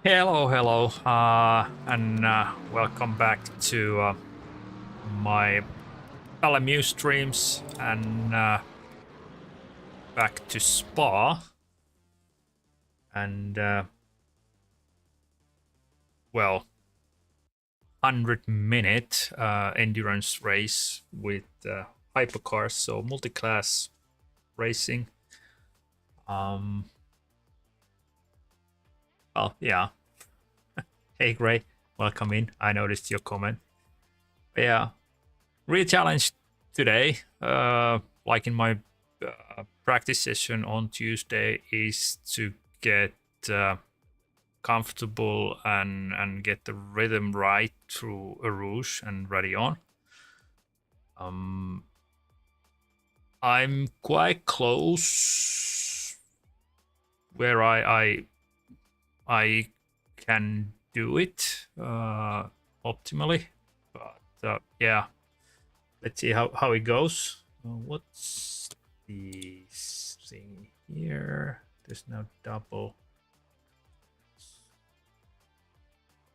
Hello, and welcome back to my LMU streams and back to Spa. And well, 100-minute endurance race with hypercars, so multiclass racing. Well, yeah. Hey, Gray, welcome in. I noticed your comment. Yeah, real challenge today, like in my practice session on Tuesday, is to get comfortable and get the rhythm right through Eau Rouge and ready on. I'm quite close where I can do it optimally, but yeah, let's see how it goes. What's this thing here? There's no double.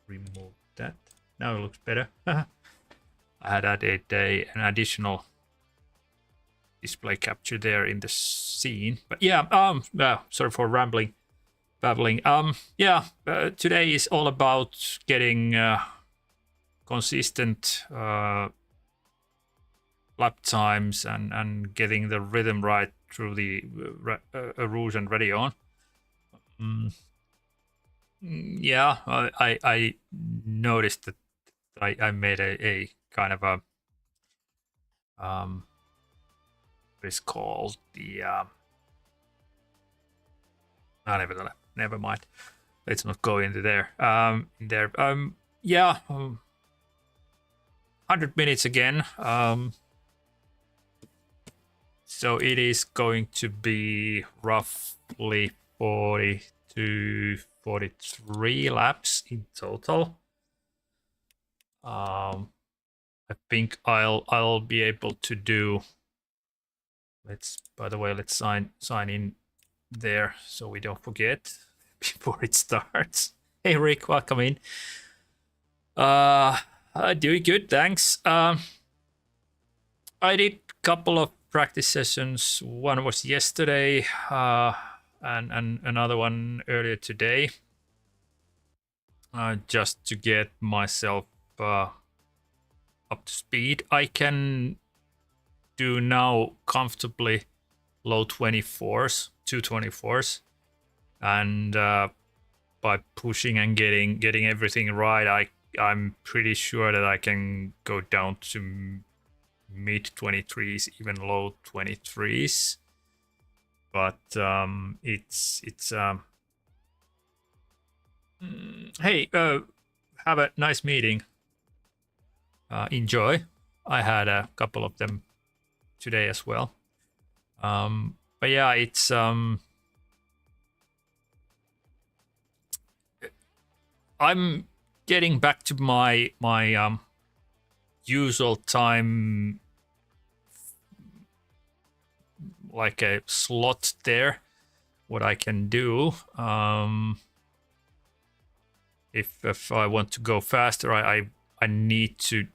Remove that. Now it looks better. I had added an additional display capture there in the scene, but yeah. Sorry for babbling. Yeah. Today is all about getting consistent lap times and getting the rhythm right through the Rouge and ready on. Yeah, I noticed that I made a kind of a it's called the never mind. Let's not go into there. Yeah, 100 minutes again. So it is going to be roughly 40 to 43 laps in total. I think I'll be able to do. By the way, let's sign in there so we don't forget before it starts. Hey Rick, welcome in. Doing good, thanks. I did a couple of practice sessions. One was yesterday, and another one earlier today, just to get myself up to speed. I can do now comfortably low 24s, 224s, and by pushing and getting everything right, I'm pretty sure that I can go down to mid 23s, even low 23s. But it's hey, have a nice meeting. Enjoy. I had a couple of them today as well. But yeah, it's I'm getting back to my usual time, like a slot there, what I can do. If I want to go faster, I need to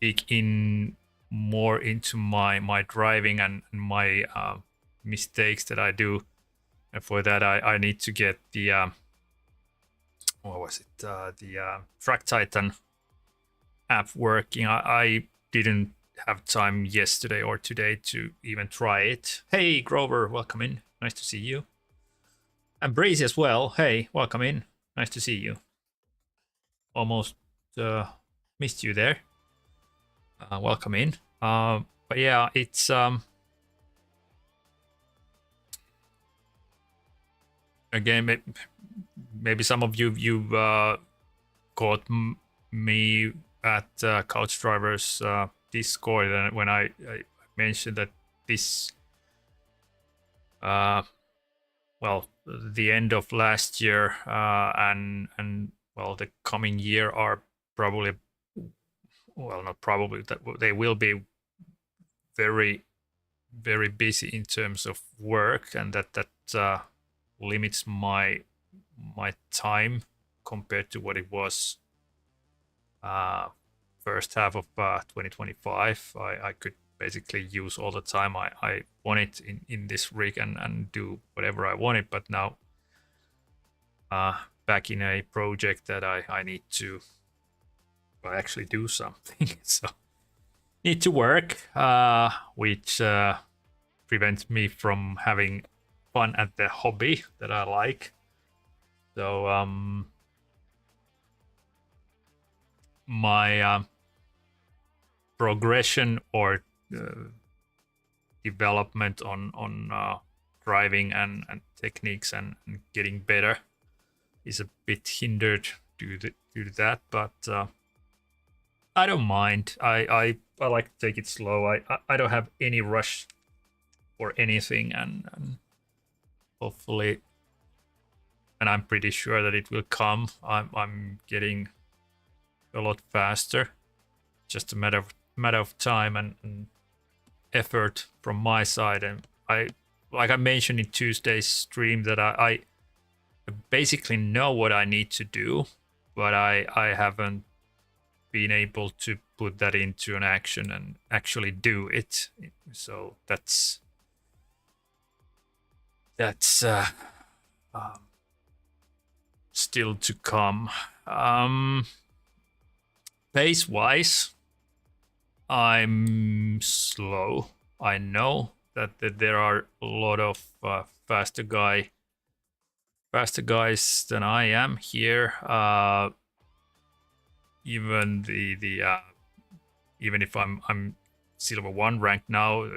dig in more into my driving and my mistakes that I do, and for that I need to get the what was it, the Track Titan app working. I didn't have time yesterday or today to even try it. Hey Grover, welcome in, nice to see you. And Breezy as well, hey, welcome in, nice to see you. Almost missed you there. Welcome in. But yeah, it's again, maybe some of you caught me at Couch Drivers Discord, and when I mentioned that this well, the end of last year and well, the coming year are probably, well, not probably, that they will be very busy in terms of work, and that limits my my time compared to what it was first half of 2025. I could basically use all the time I wanted in this rig and do whatever I wanted, but now back in a project that I need to actually do something. So need to work, which prevents me from having fun at the hobby that I like. So my progression or development on driving and techniques and getting better is a bit hindered due to that, but I don't mind. I like to take it slow. I don't have any rush or anything, and hopefully, and I'm pretty sure that it will come. I'm getting a lot faster. Just a matter of time and effort from my side. And like I mentioned in Tuesday's stream, that I basically know what I need to do, but I haven't been able to put that into an action and actually do it. So that's still to come. Pace wise, I'm slow. I know that there are a lot of faster guys than I am here. Even even if I'm silver 1 ranked now,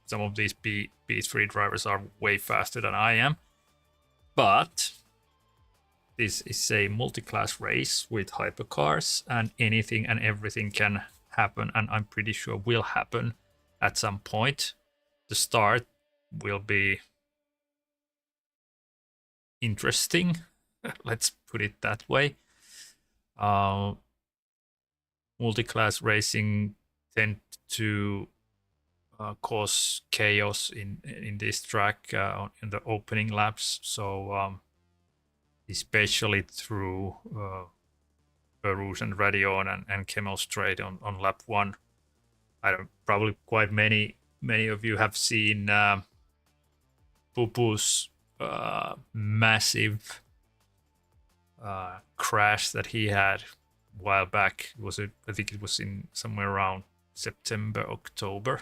some of these B3 drivers are way faster than I am. But this is a multi-class race with hypercars, and anything and everything can happen, and I'm pretty sure will happen at some point. The start will be interesting. Let's put it that way. Multi-class racing tend to cause chaos in this track in the opening laps. So especially through Eau Rouge and Radion and Camel Straight on lap 1. I don't, probably quite many of you have seen Pupu's massive crash that he had a while back. I think it was in somewhere around September, October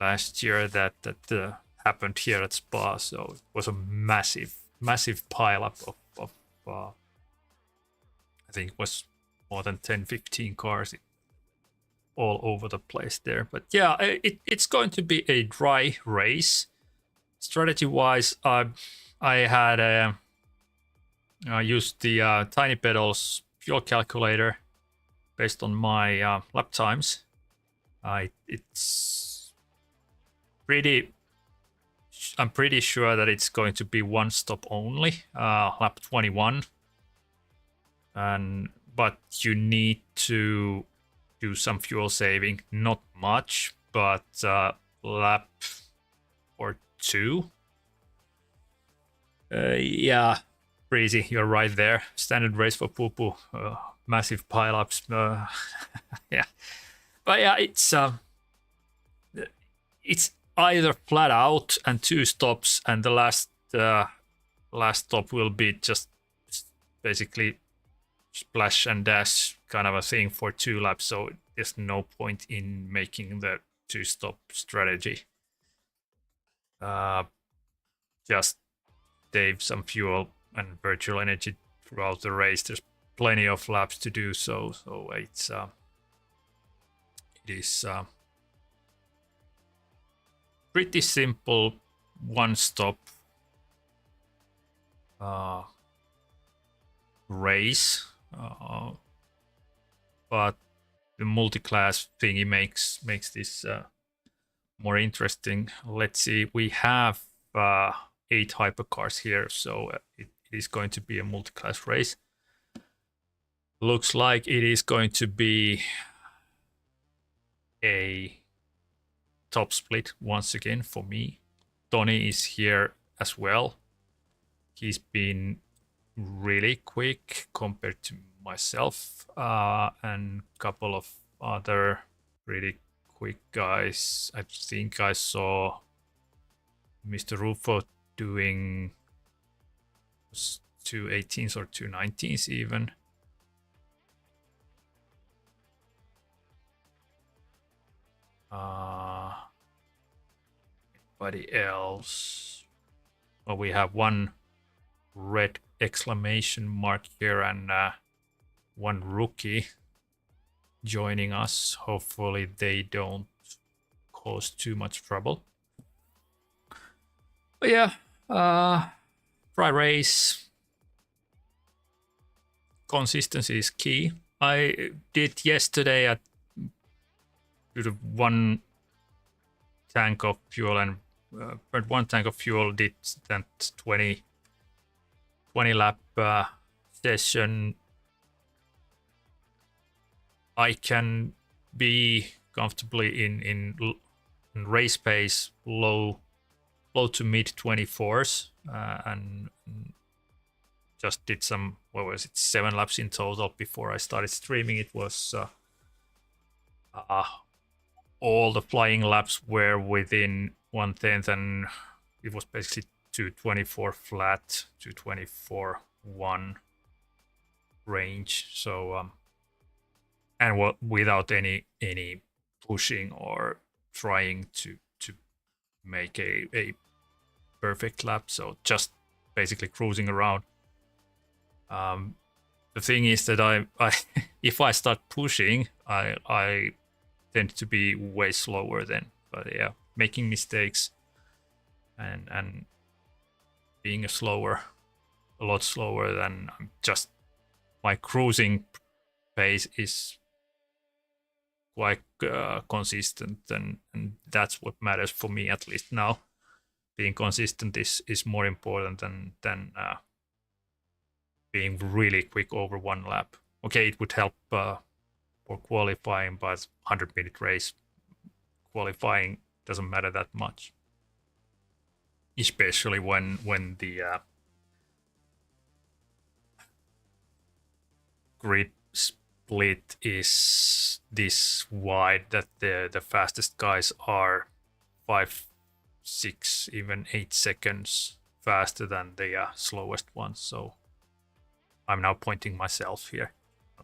last year that happened here at Spa. So it was a massive pileup of I think it was more than 10-15 cars all over the place there. But yeah, it's going to be a dry race. Strategy wise, I had used the Tiny Pedals fuel calculator based on my lap times. It's pretty. I'm pretty sure that it's going to be one stop only, lap 21. But you need to do some fuel saving, not much, but lap or 2. Yeah, Breezy, you're right there. Standard race for Pupu, massive pileups. Yeah, but yeah, it's either flat out and 2 stops, and the last stop will be just basically splash and dash kind of a thing for 2 laps. So there's no point in making the 2-stop strategy. Just save some fuel and virtual energy throughout the race. There's plenty of laps to do so. So it is pretty simple 1-stop race, but the multi-class thingy makes this more interesting. Let's see, we have 8 hypercars here, so it is going to be a multi-class race. Looks like it is going to be a top split once again for me. Tony is here as well. He's been really quick compared to myself and a couple of other pretty quick guys. I think I saw Mr. Rufo doing 218s or 219s even. Anybody else? Well, we have one red exclamation mark here and one rookie joining us. Hopefully they don't cause too much trouble. But yeah, dry race. Consistency is key. I did yesterday at one tank of fuel and but one tank of fuel did that 20 lap session. I can be comfortably in race pace low to mid 24s and just did some, what was it, 7 laps in total before I started streaming. It was all the flying laps were within 1/10 and it was basically 224 flat, 224.1 range. So and without any pushing or trying to make a perfect lap, so just basically cruising around. The thing is that I if I start pushing, I tend to be way slower then. But yeah, making mistakes and being a lot slower than just my cruising pace is quite consistent, and that's what matters for me, at least now. Being consistent is more important than being really quick over one lap. Okay, it would help for qualifying, but 100-minute race qualifying doesn't matter that much, especially when the grid split is this wide that the fastest guys are 5, 6, even 8 seconds faster than the slowest ones. So I'm now pointing myself here,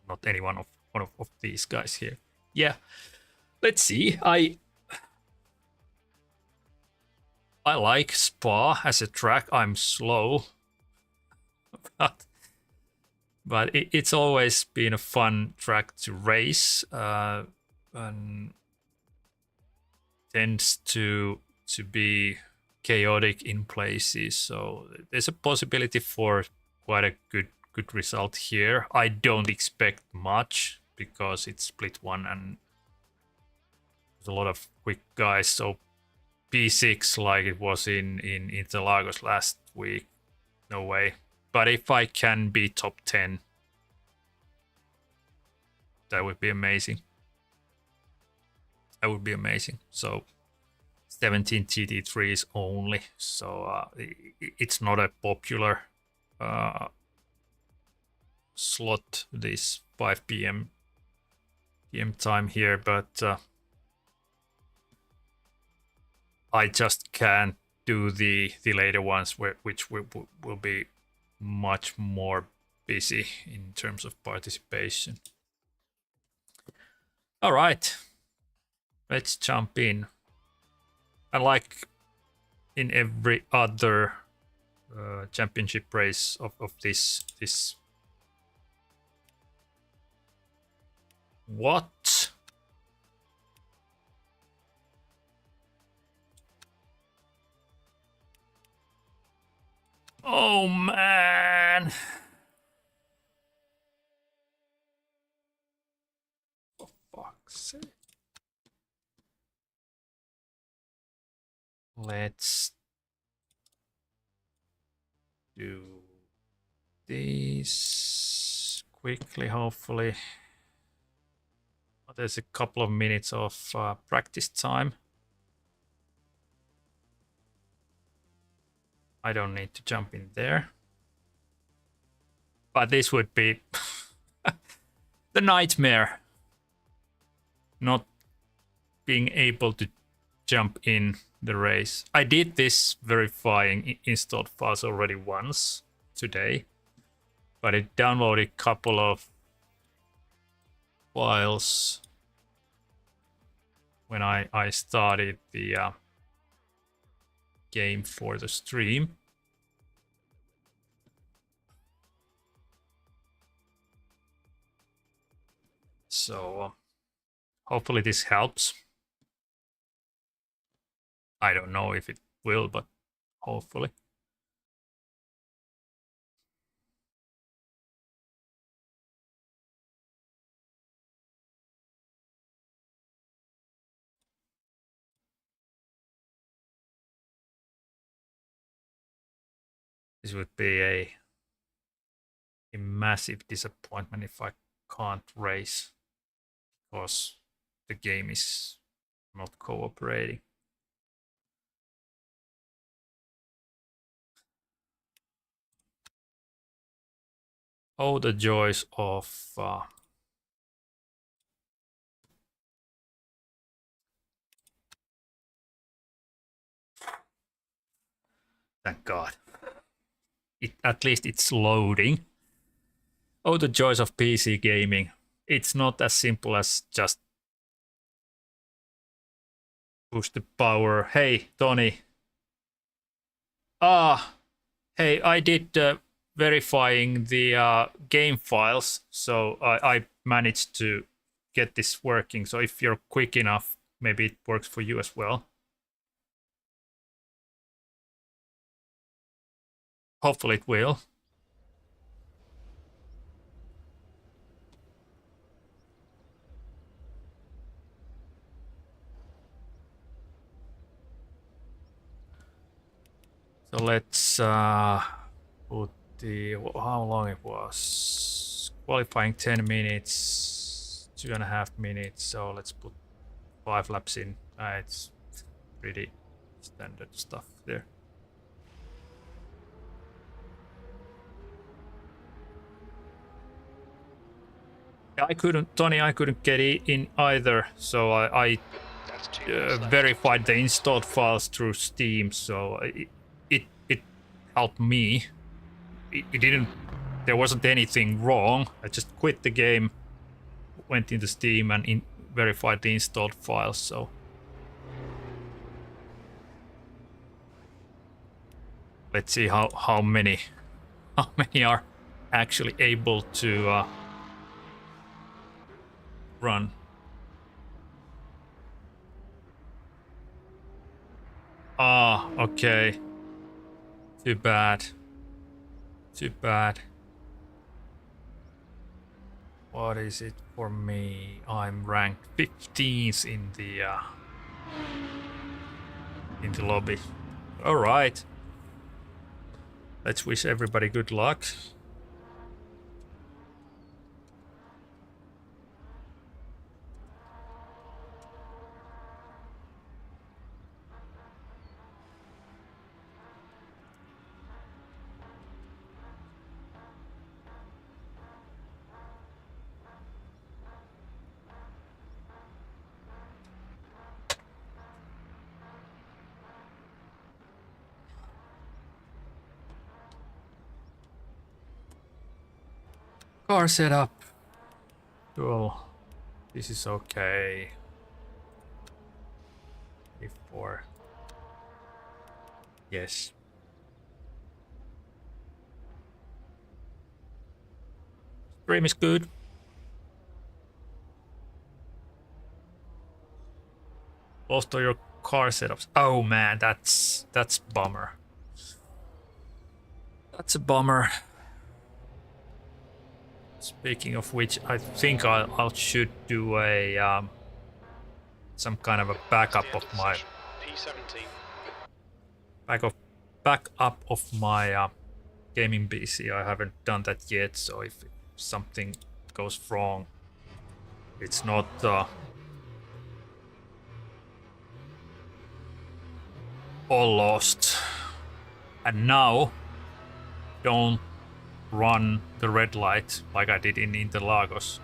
not any one of these guys here. Yeah, let's see. I like Spa as a track. I'm slow, but it's always been a fun track to race, and tends to be chaotic in places. So there's a possibility for quite a good result here. I don't expect much because it's split one and there's a lot of quick guys. So P6 like it was in Interlagos last week, no way. But if I can be top 10, that would be amazing. That would be amazing. So 17 GT3s only. So it's not a popular slot, this 5 p.m. time here, but I just can't do the later ones which will be much more busy in terms of participation. All right, let's jump in. And like in every other championship race of this what? Oh man. For fuck's sake. Let's do this quickly, hopefully. There's a couple of minutes of practice time. I don't need to jump in there. But this would be the nightmare. Not being able to jump in the race. I did this verifying installed files already once today, but it downloaded a couple of files when I started the game for the stream. So hopefully this helps. I don't know if it will, but hopefully. This would be a massive disappointment if I can't race because the game is not cooperating. Oh, the joys of thank God. At least it's loading. Oh, the joys of PC gaming. It's not as simple as just push the power. Hey, Tony. Hey, I did verifying the game files, so I managed to get this working. So if you're quick enough, maybe it works for you as well. Hopefully it will. So let's put the, how long it was. Qualifying 10 minutes, 2.5 minutes. So let's put 5 laps in. It's pretty standard stuff there. I couldn't, Tony, I couldn't get in either. So I verified the installed files through Steam. So it helped me. It didn't, there wasn't anything wrong. I just quit the game, went into Steam and verified the installed files. So let's see how many are actually able to run. Ah, okay. Too bad. Too bad. What is it for me? I'm ranked 15th in the lobby. All right. Let's wish everybody good luck. Car setup. Cool. This is okay. Before. Yes. Stream is good. Lost all your car setups. Oh man, that's bummer. That's a bummer. Speaking of which, I think I should do a some kind of a backup of my backup of my gaming PC. I haven't done that yet, so if something goes wrong, it's not all lost. And now, don't run the red light like I did in Interlagos.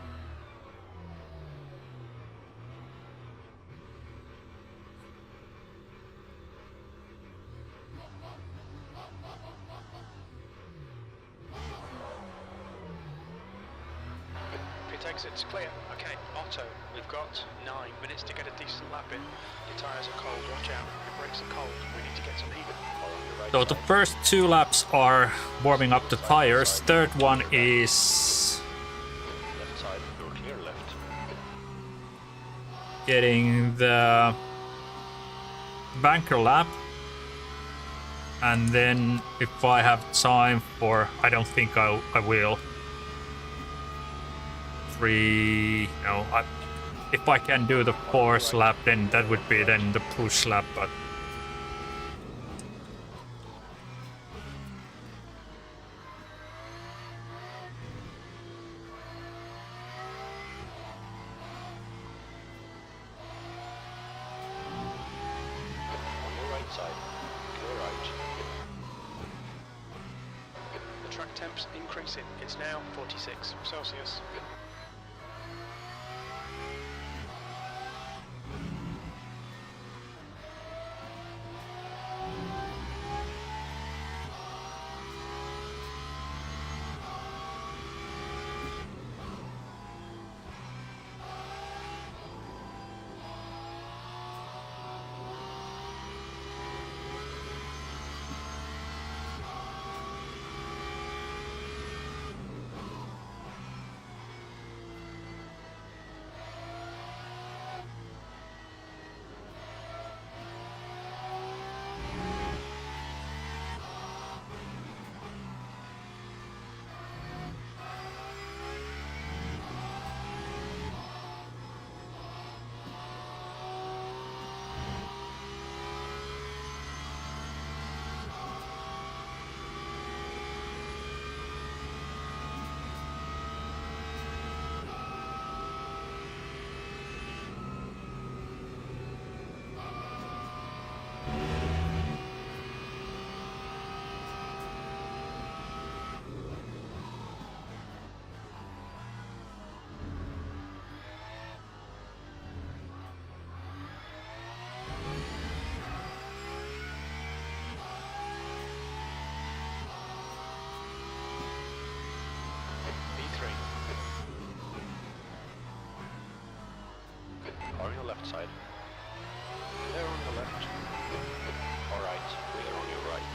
Pit exit's clear. Okay, Otto, we've got 9 minutes to get a decent lap in. Your tyres are cold, watch out. Your brakes are cold. We need to get some heat. So the first 2 laps are warming up the tires. Third one is Left side, you're clear left. getting the banker lap. And then if I have time for, I don't think I will. 3, no, if I can do the force lap, then that would be then the push lap, but On your right side, clear right. The track temp's increasing. It's now 46 Celsius. On your left side. Clear on your left. Alright, clear on your right.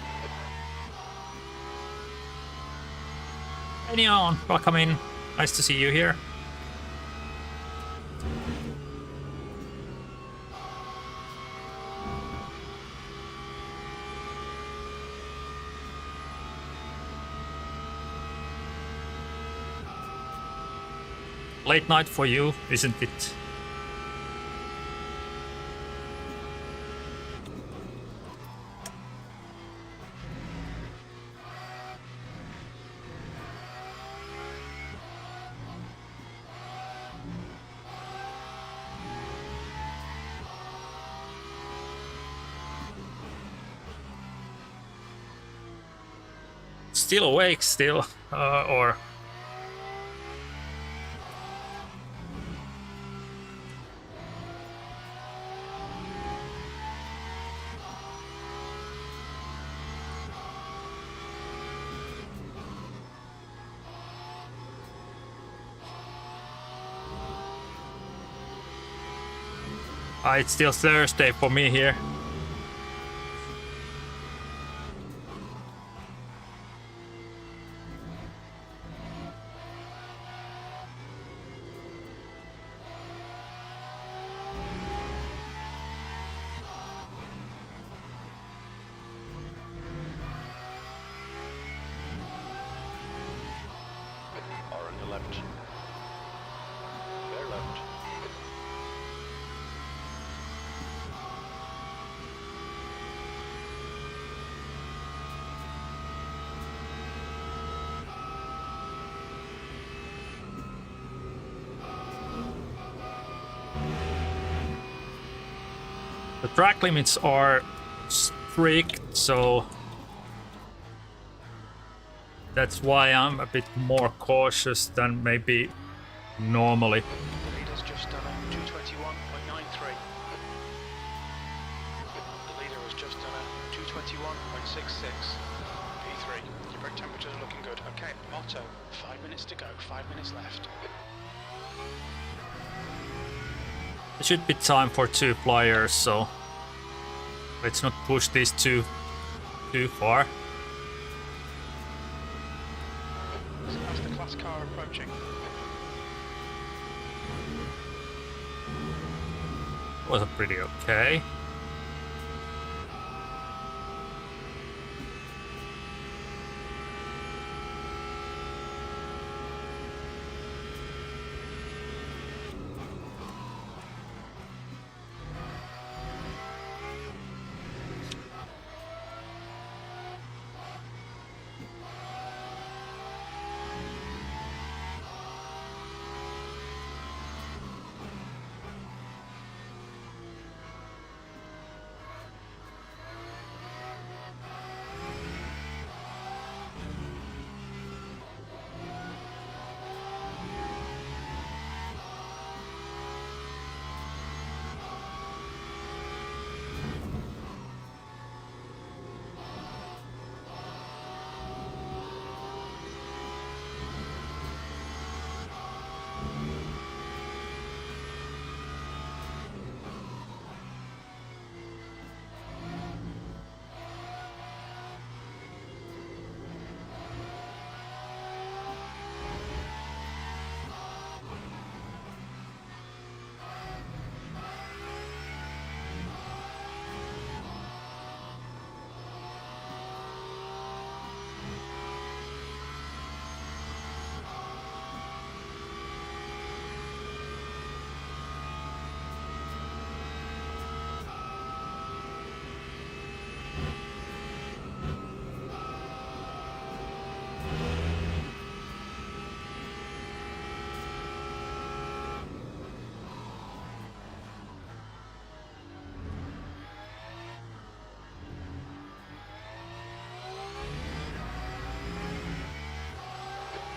hey Neon, welcome in. Nice to see you here. Late night for you, isn't it? Still awake, still, or it's still Thursday for me here. Or on your left. Clear left. The track limits are strict, so That's why I'm a bit more cautious than maybe normally. The leader's just done a 221.93. The leader has just done a 221.66. P3. Your brake temperatures are looking good. Okay, Otto. 5 minutes to go. 5 minutes left. It should be time for 2 flyers, so let's not push these too far. So that's the class car approaching. Was pretty okay.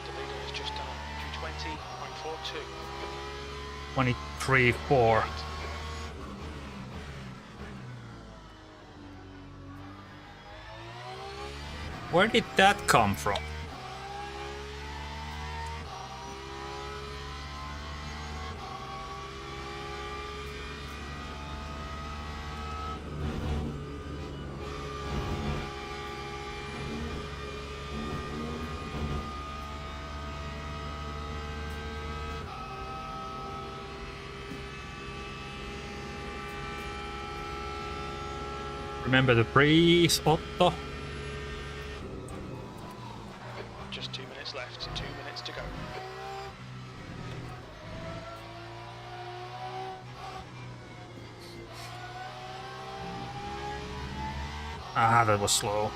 The leader has just done a 220.42. 23.4. Where did that come from? Remember the breeze, Otto. Just 2 minutes left. 2 minutes to go. Ah, that was slow.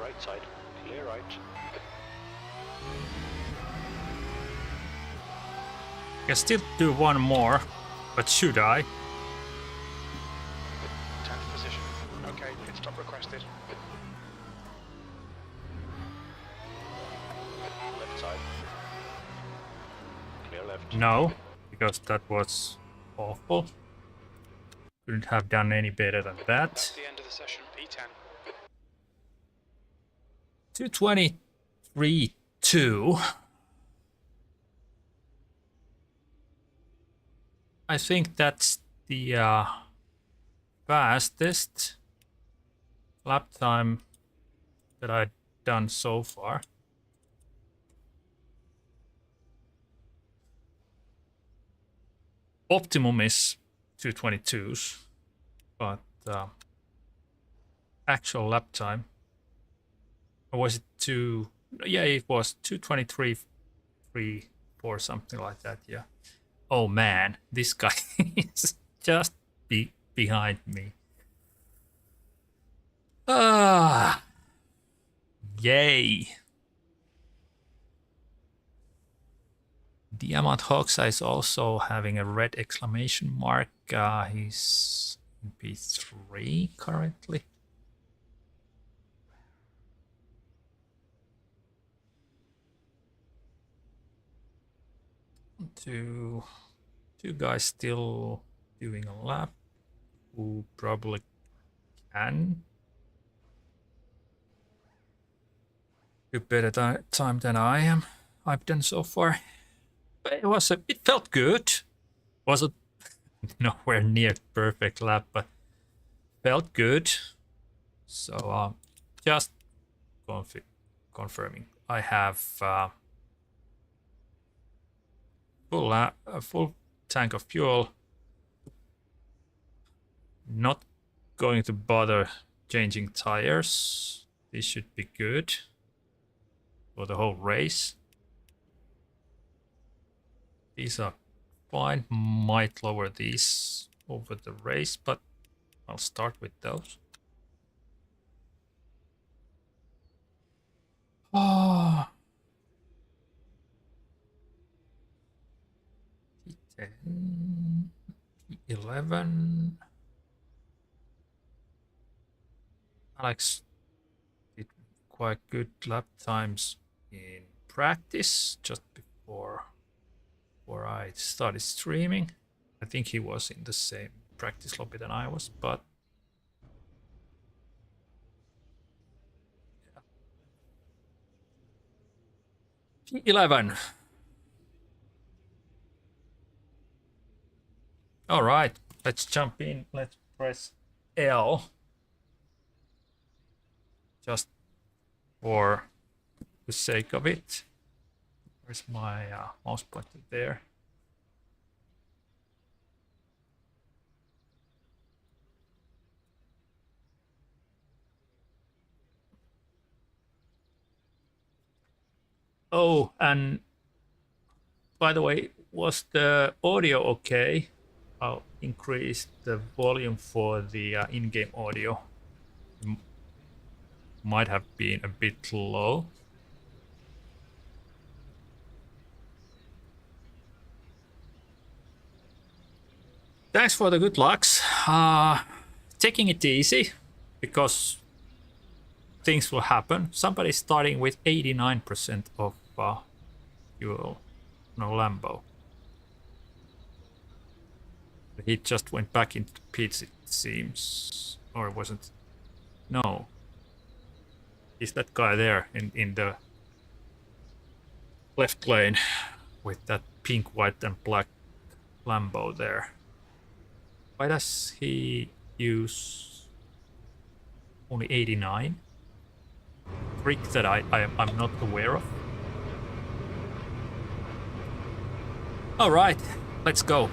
Right side, clear right. I can still do one more, but should I? 10th left. No, because that was awful. Couldn't have done any better than That's that. the end of the session, P10. 223.2. I think that's the fastest lap time that I've done so far. Optimum is 222s, but actual lap time, or was it two? Yeah, it was 223.3, something like that. Yeah. Oh man, this guy is just behind me. Ah, yay. Diamant Hoxa is also having a red exclamation mark. He's in P3 currently. Two guys still doing a lap who probably can do better time than I've done so far. But it felt good. Wasn't nowhere near perfect lap, but felt good. So just confirming, I have full tank of fuel. Not going to bother changing tires. This should be good for the whole race. These are fine. Might lower these over the race, but I'll start with those. Oh. 10, 11. Alex did quite good lap times in practice just before I started streaming. I think he was in the same practice lobby than I was, but 11. All right, let's jump in. Let's press L just for the sake of it. Where's my mouse pointer there? Oh, and by the way, was the audio okay? I'll increase the volume for the in-game audio. Might have been a bit low. Thanks for the good lucks. Taking it easy because things will happen. Somebody's starting with 89% of fuel. No Lambo. He just went back into pits, it seems. Or it wasn't. No. Is that guy there in the left lane with that pink, white, and black Lambo there? Why does he use only 89? Trick that I'm not aware of. All right, let's go.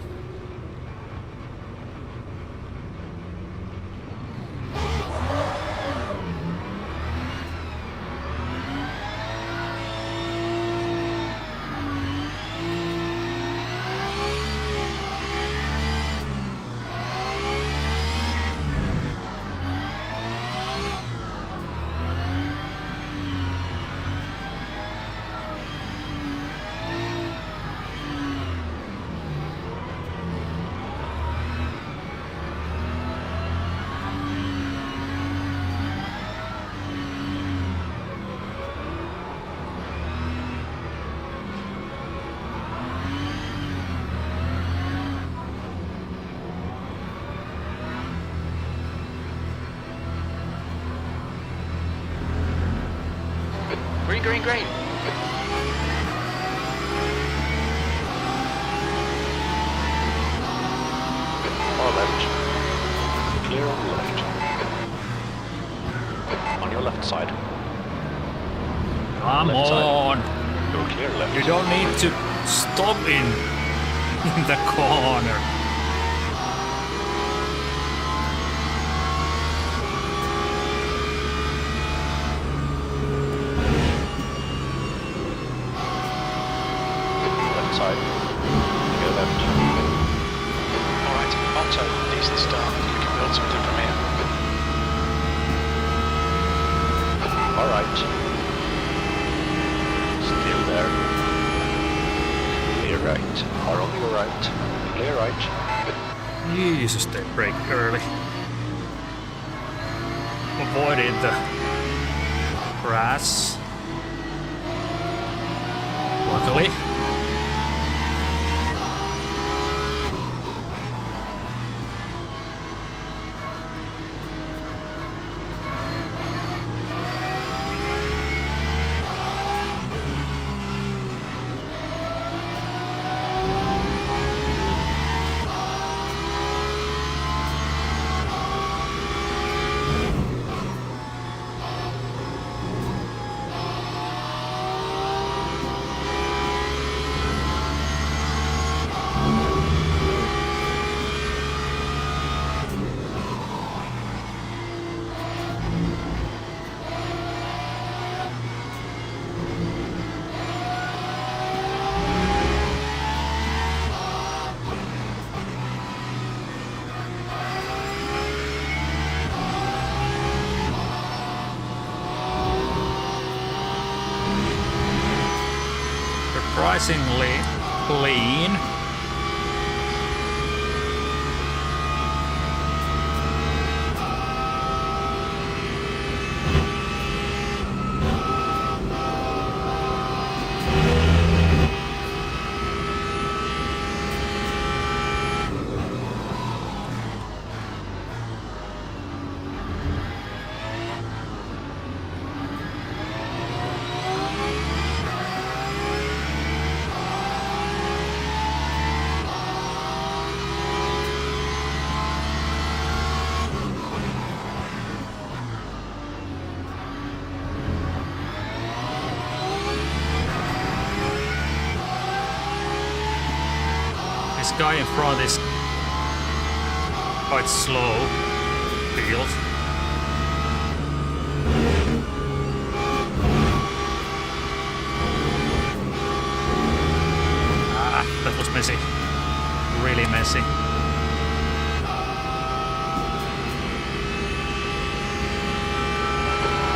Green, green, green. Or left. Clear on the left. On your left side. Come Left side. on! You're clear left. You don't need to stop in the corner. Left side. Clear left. Alright, Otto, decent start. We can build something from here. Alright. Still there. Clear right. Or on your right. Clear right. Jesus, they brake early. Avoided the grass. Luckily. Surprisingly clean. This guy in front is quite slow, feels. Ah, that was messy. Really messy.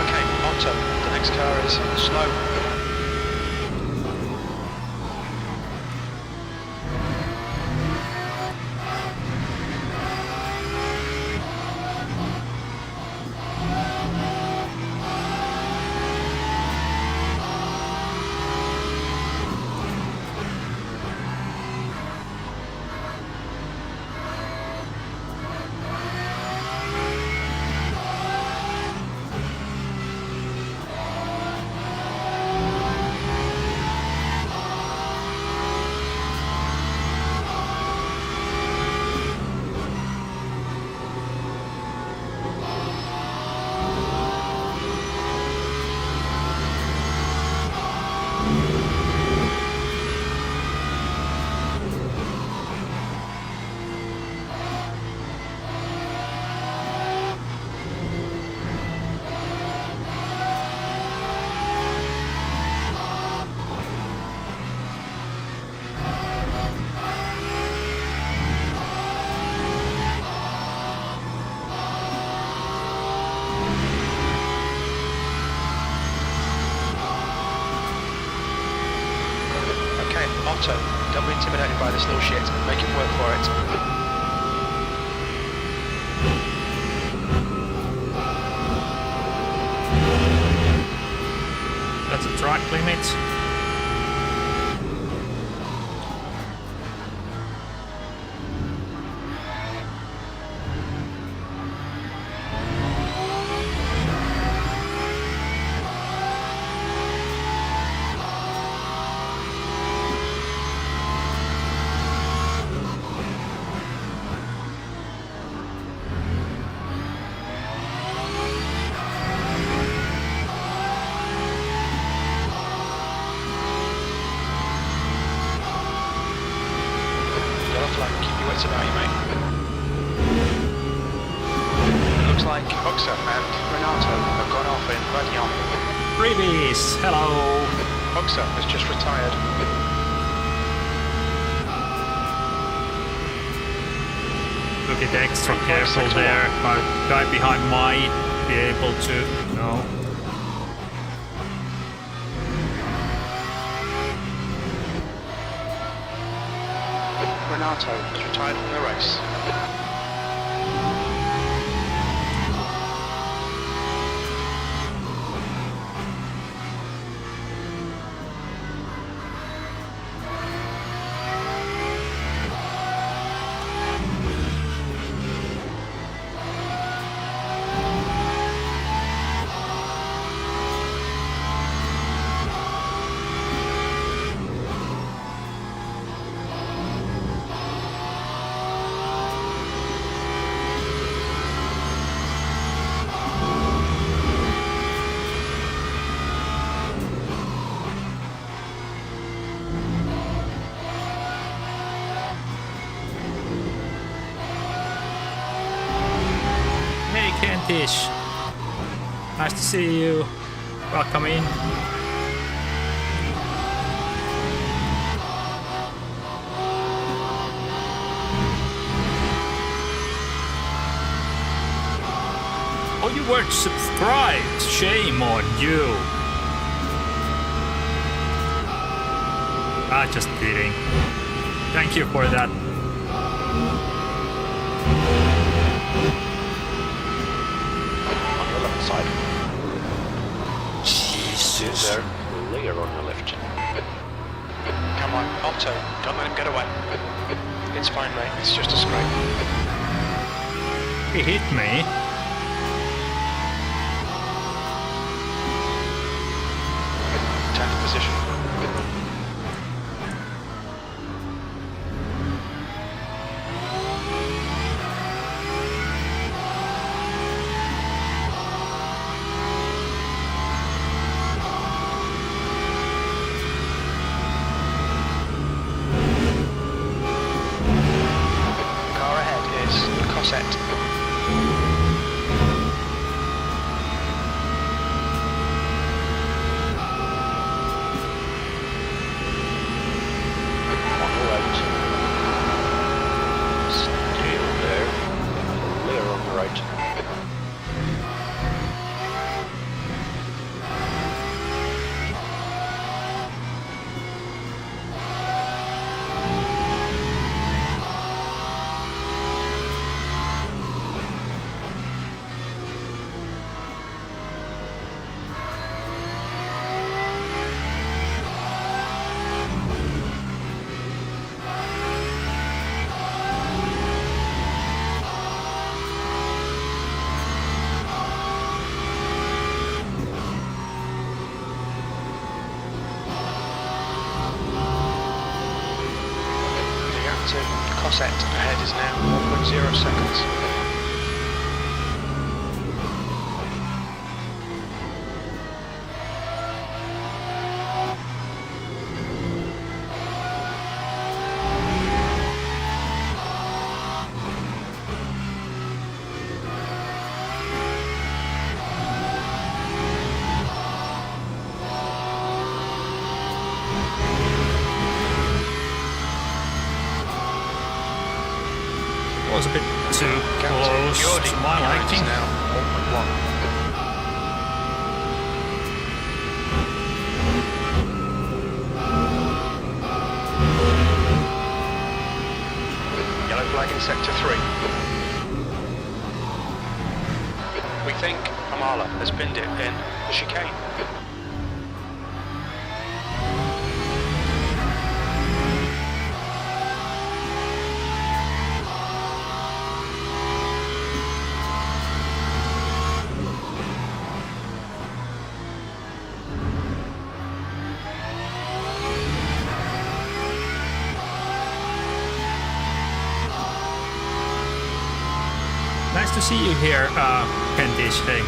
Okay, Otto, the next car is slow. Otto, don't be intimidated by this little shit. Make it work for it. That's a track limit. flag. Keep your wits about you, mate. It looks like Buxer and Renato have gone off in Radion. Freebies, hello. Buxer has just retired. Look at extra careful there. A guy behind might be able to. No. Renato has retired from the race. Kentish, nice to see you. Welcome in. Oh, you weren't subscribed. Shame on you. Ah, just kidding. Thank you for that. Side. Jesus. There, layer on the left. Come on, Otto, don't let him get away. It's fine, mate, it's just a scrape. He hit me. Tenth position. Cosset ahead is now 1.0 seconds. Was a bit too close to my liking. Now 1.1. Yellow flag in sector 3. We think Amala has binned it in the chicane. Nice to see you here, Kentish. Hey.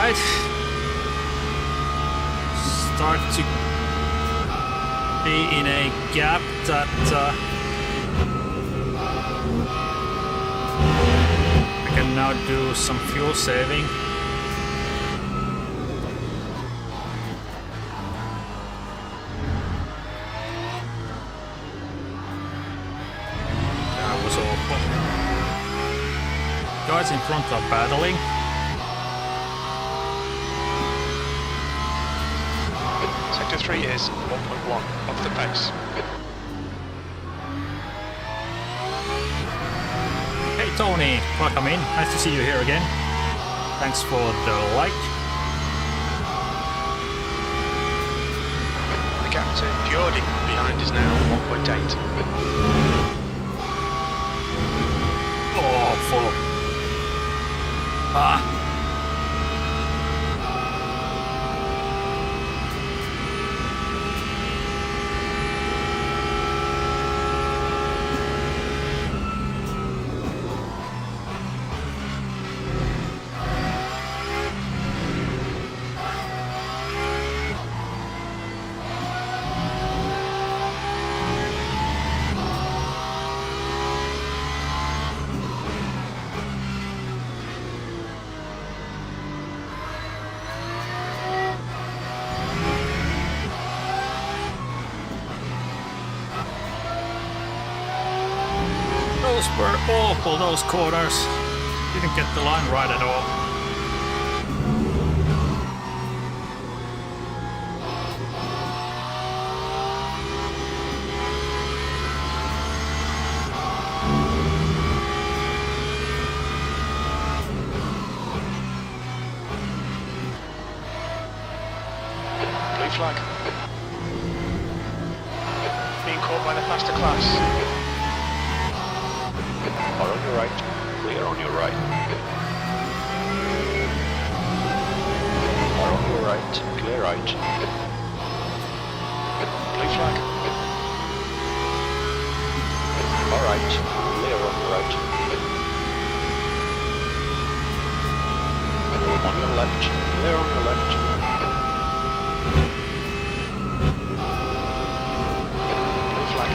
right. Start to be in a gap that I can now do some fuel saving. That was awful. Guys in front are battling. Sector 3 is 1.1 off the pace. Hey Tony, welcome in. Nice to see you here again. Thanks for the like. The gap to Jordi behind is now 1.8. Oh, full. Ah. Those were awful, those corners. Didn't get the line right at all. Blue flag. Being caught by the faster class. Are on your right. Clear on your right. Are on your right. Clear right. Blue flag. Alright. Clear on your right. On your left. Clear on your left. Blue flag.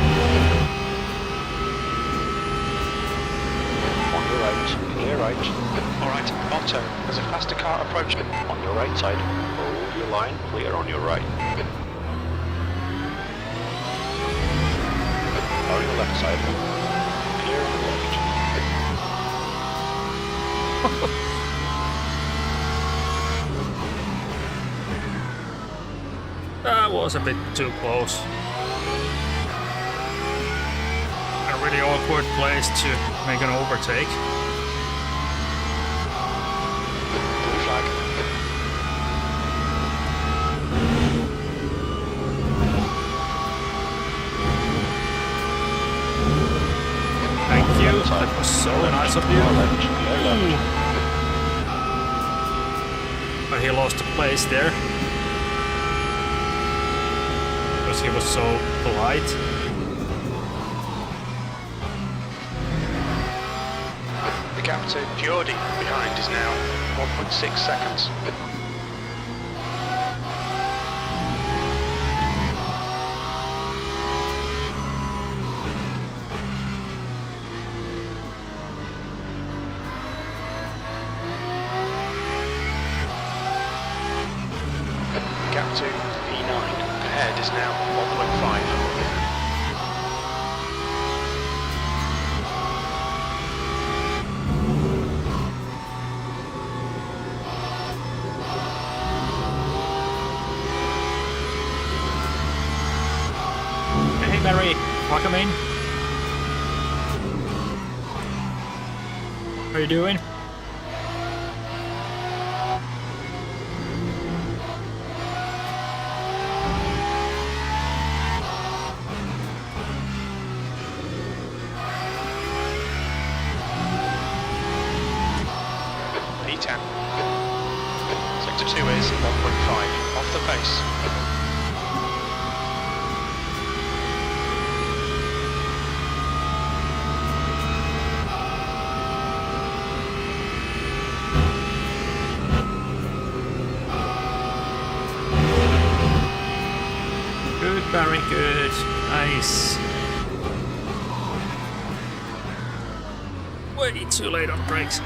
Clear right. Alright, Otto, there's a faster car approaching. On your right side. Hold your line. Clear on your right. On your left side. Clear on your left. That was a bit too close. A really awkward place to make an overtake. Blue flag. Thank you. That was so nice of you. Ooh. But he lost a place there. Because he was so polite. The gap to Jordi behind is now 1.6 seconds. The gap to P9 ahead is now 1.5. Hey Mary, welcome in. How are you doing? P10. Sector 2 is 1.5 off the pace. Very good. Nice. Way too late on brakes.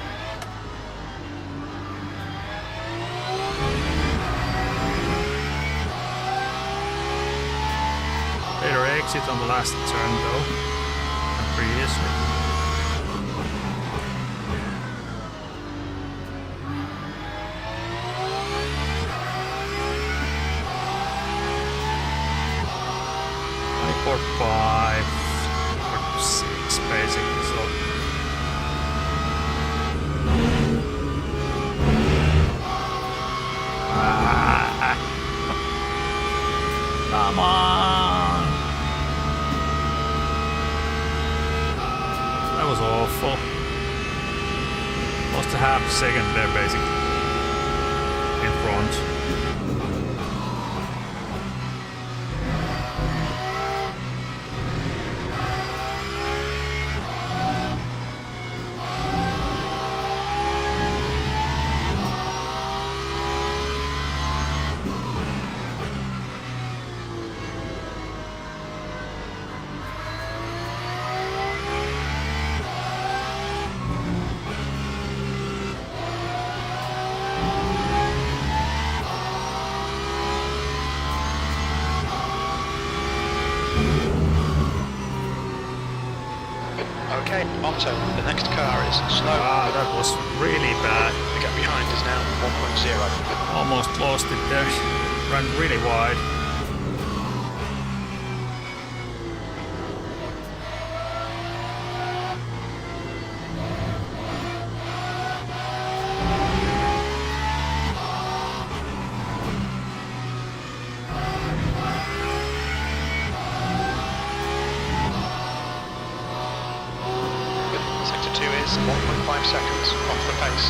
Better exit on the last turn though than previously. Or 5 or 6 basically, so come on. That was awful. Lost a half second there basically in front. Okay, Otto, the next car is slow. Ah, that was really bad. The gap behind is now 1.0. Almost lost it there. Ran really wide. Sector 2 is 1.5 seconds off the pace.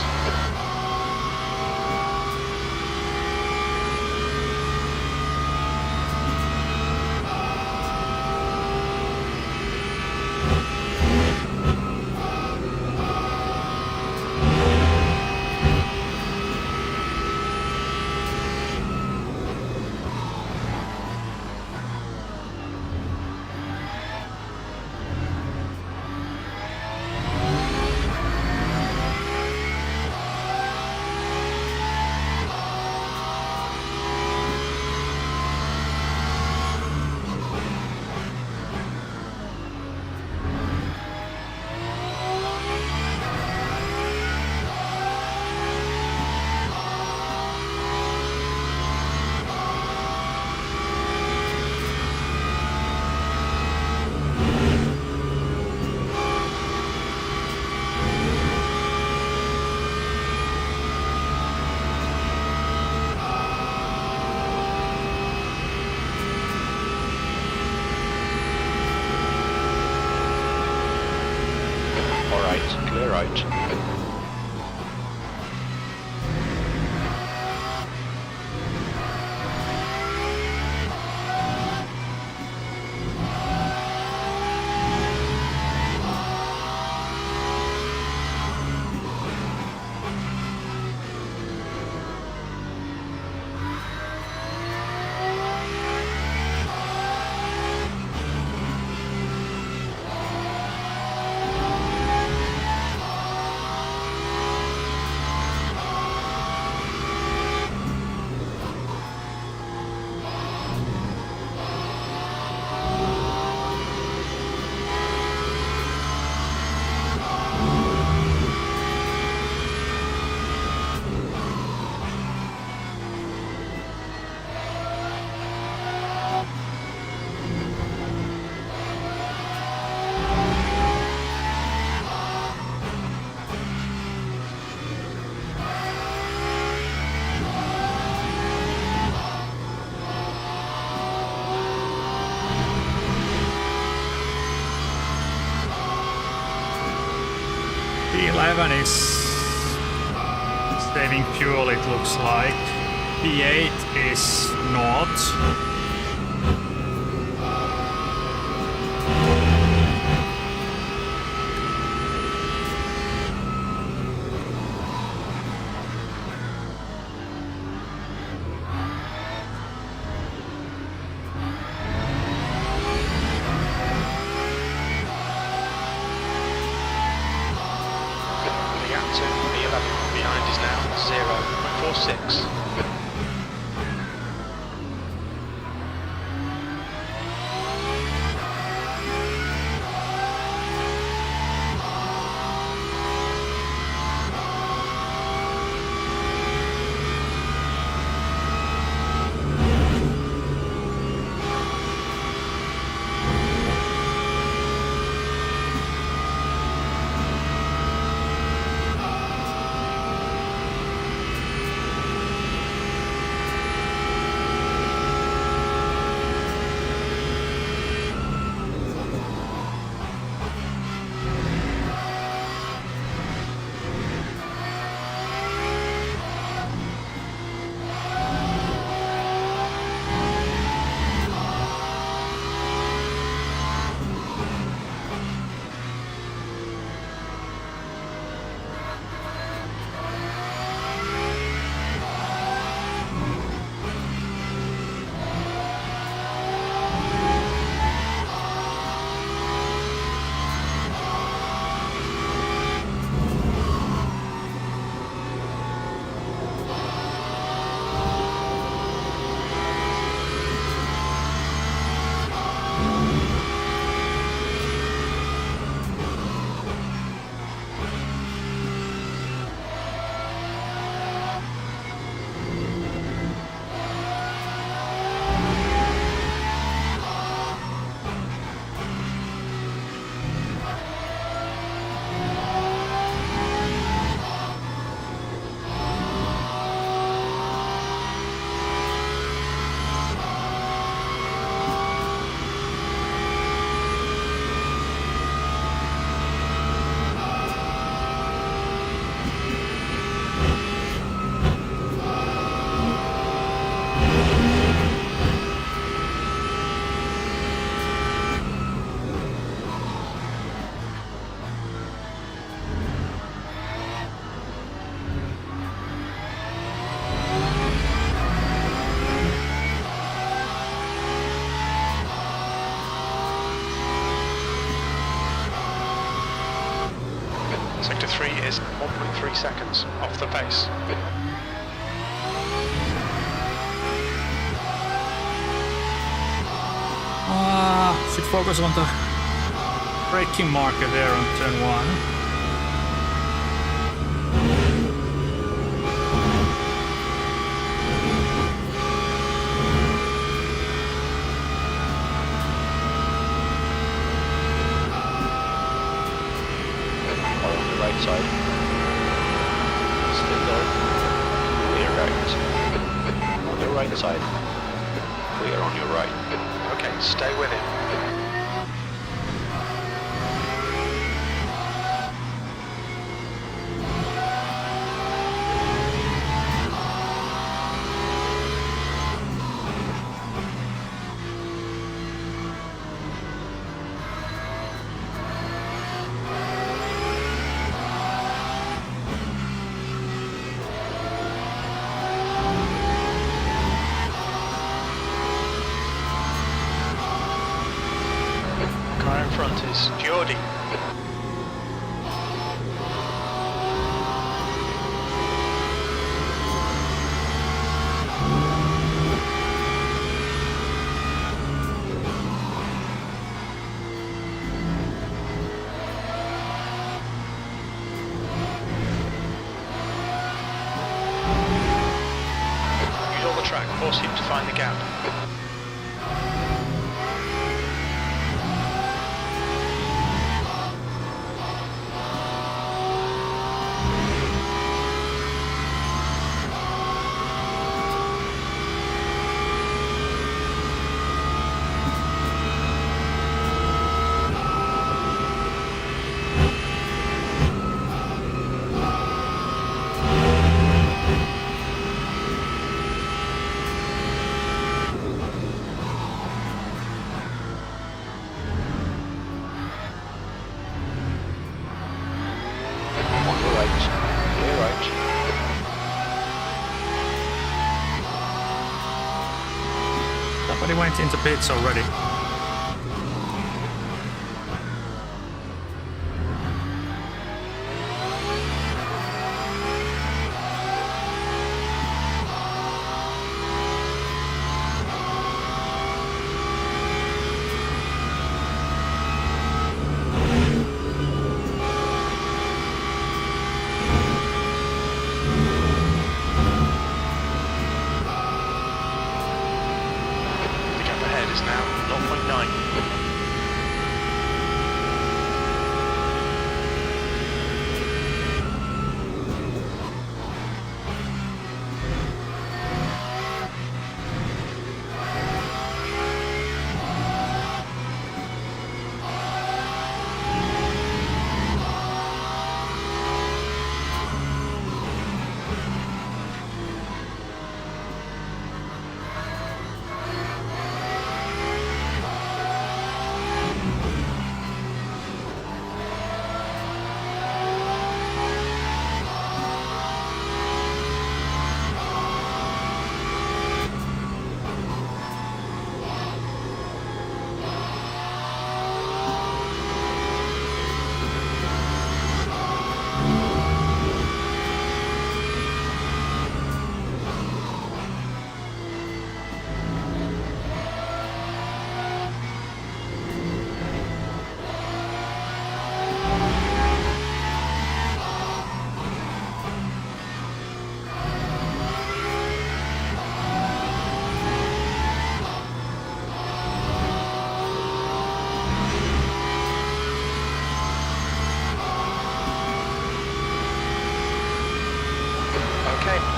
Clear out. P11 is saving fuel, it looks like. P8 is not. 6. Sector 3 is 1.3 seconds off the pace. Should focus on the braking marker there on turn 1. Side. Still there. Clear right. On the right side. Clear on your right. Okay, stay with him. Front is Geordie. Use all the track, force him to find the gap. Somebody went into pits already. is now 0.9.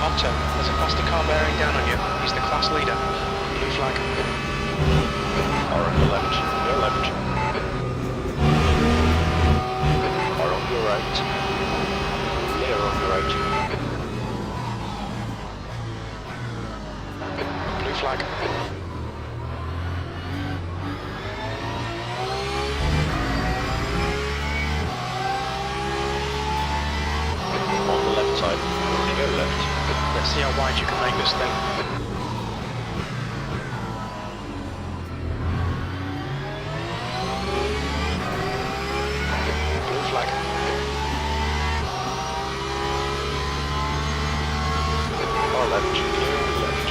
Otto, there's a faster car bearing down on you. He's the class leader. Blue flag. Car on your left. Your left. Car on your right. Clear on your right. Blue flag. On the left side. Go left. Let's see how wide you can make this thing. Blue flag. Car left. Clear left.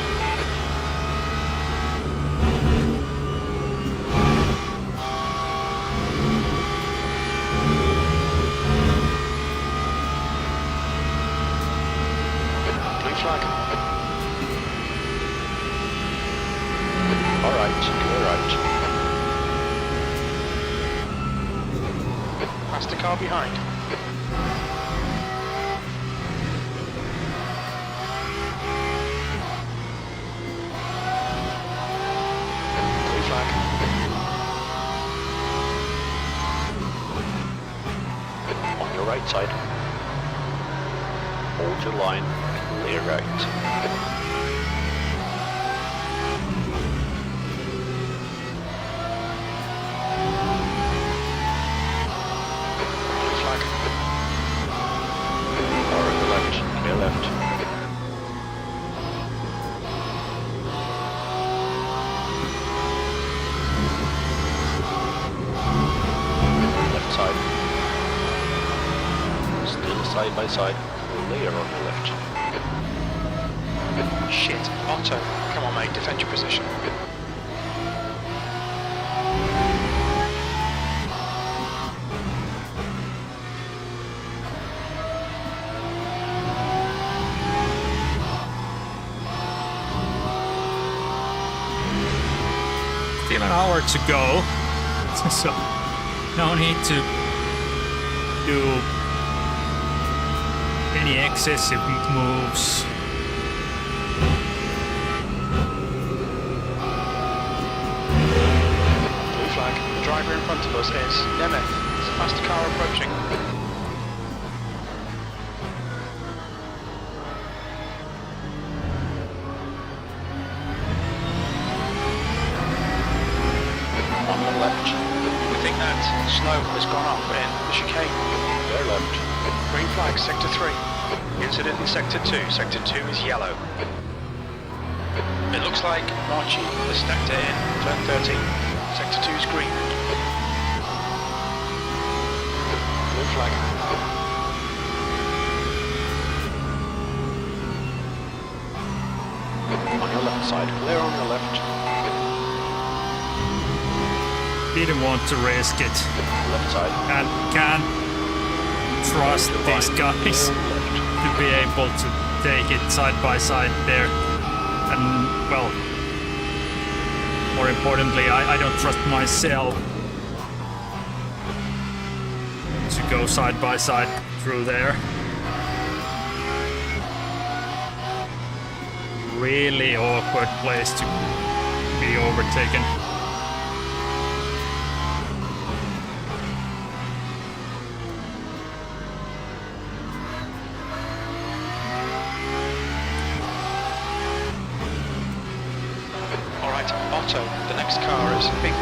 Flag. All right, clear right. Faster car behind. Blue flag. On your right side. Hold your line. Clear right. Blue flag. Car on the left. Clear left. Left side. Still side by side. Clear on your left. Shit. Otto. Come on, mate. Defend your position. Still an hour to go. So no need to do any excessive moves. The driver in front of us is Nemeth. There's a faster car approaching. On the left. We think that snow has gone off in the chicane. Clear left. Green flag, sector 3. Incident in sector 2. Sector 2 is yellow. It looks like Marchi has stacked it in turn 13. Sector 2 is green. Blue flag. On your left side. Clear on your left. Didn't want to risk it. Left side. And can't trust these guys to be able to take it side by side there. And well, more importantly, I don't trust myself to go side by side through there. Really awkward place to be overtaken. Alright, Otto, the next car is pink.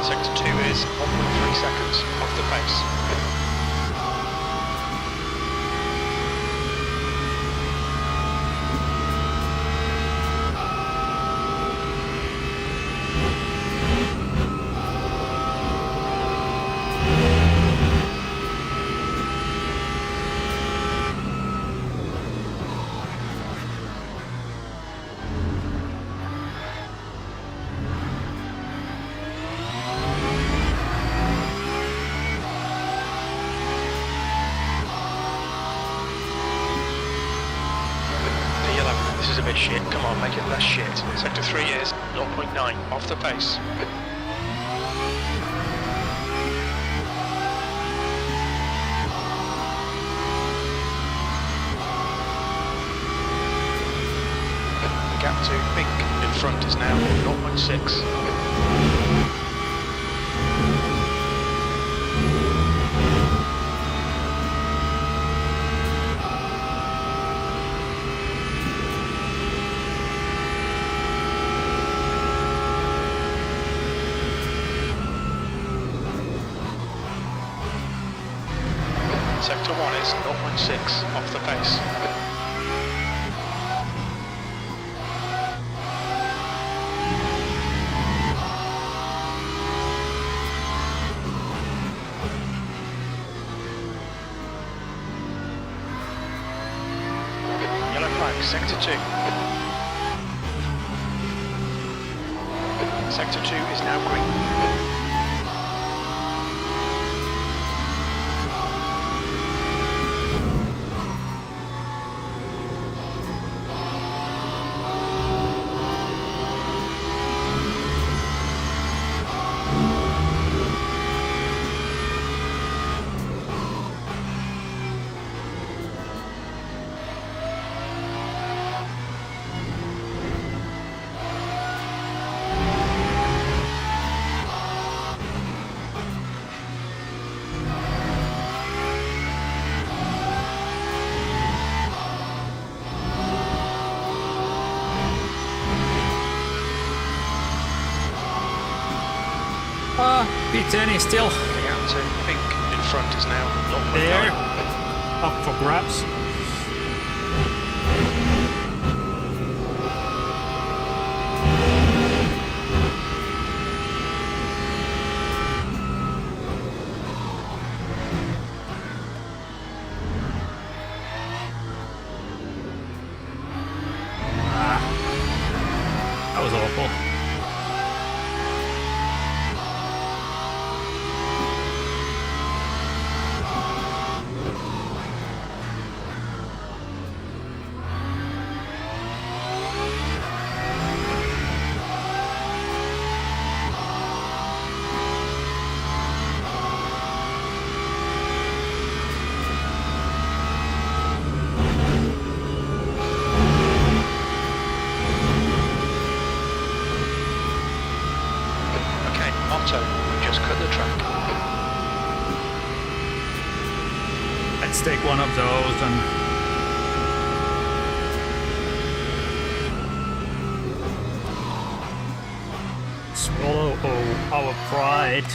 Sector 2 is 1.3 seconds off the pace. This is a bit shit. Come on, make it less shit. Sector 3 is 0.9 off the pace. The gap to pink in front is now 0.6. Sector 1 is 0.6 off the pace. Yellow flag, Sector 2. Sector 2 is now green. P10 is still The gap to pink in front is now 0.9. there, up for grabs. That was awful. Otto, we just cut the track. Let's take one of those and swallow our pride.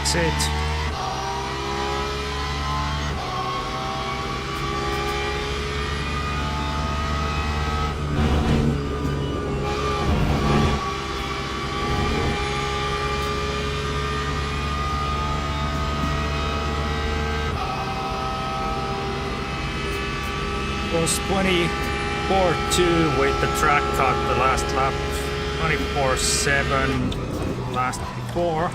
exit. Was 24.2 with the track cut the last lap, 24.7 last before.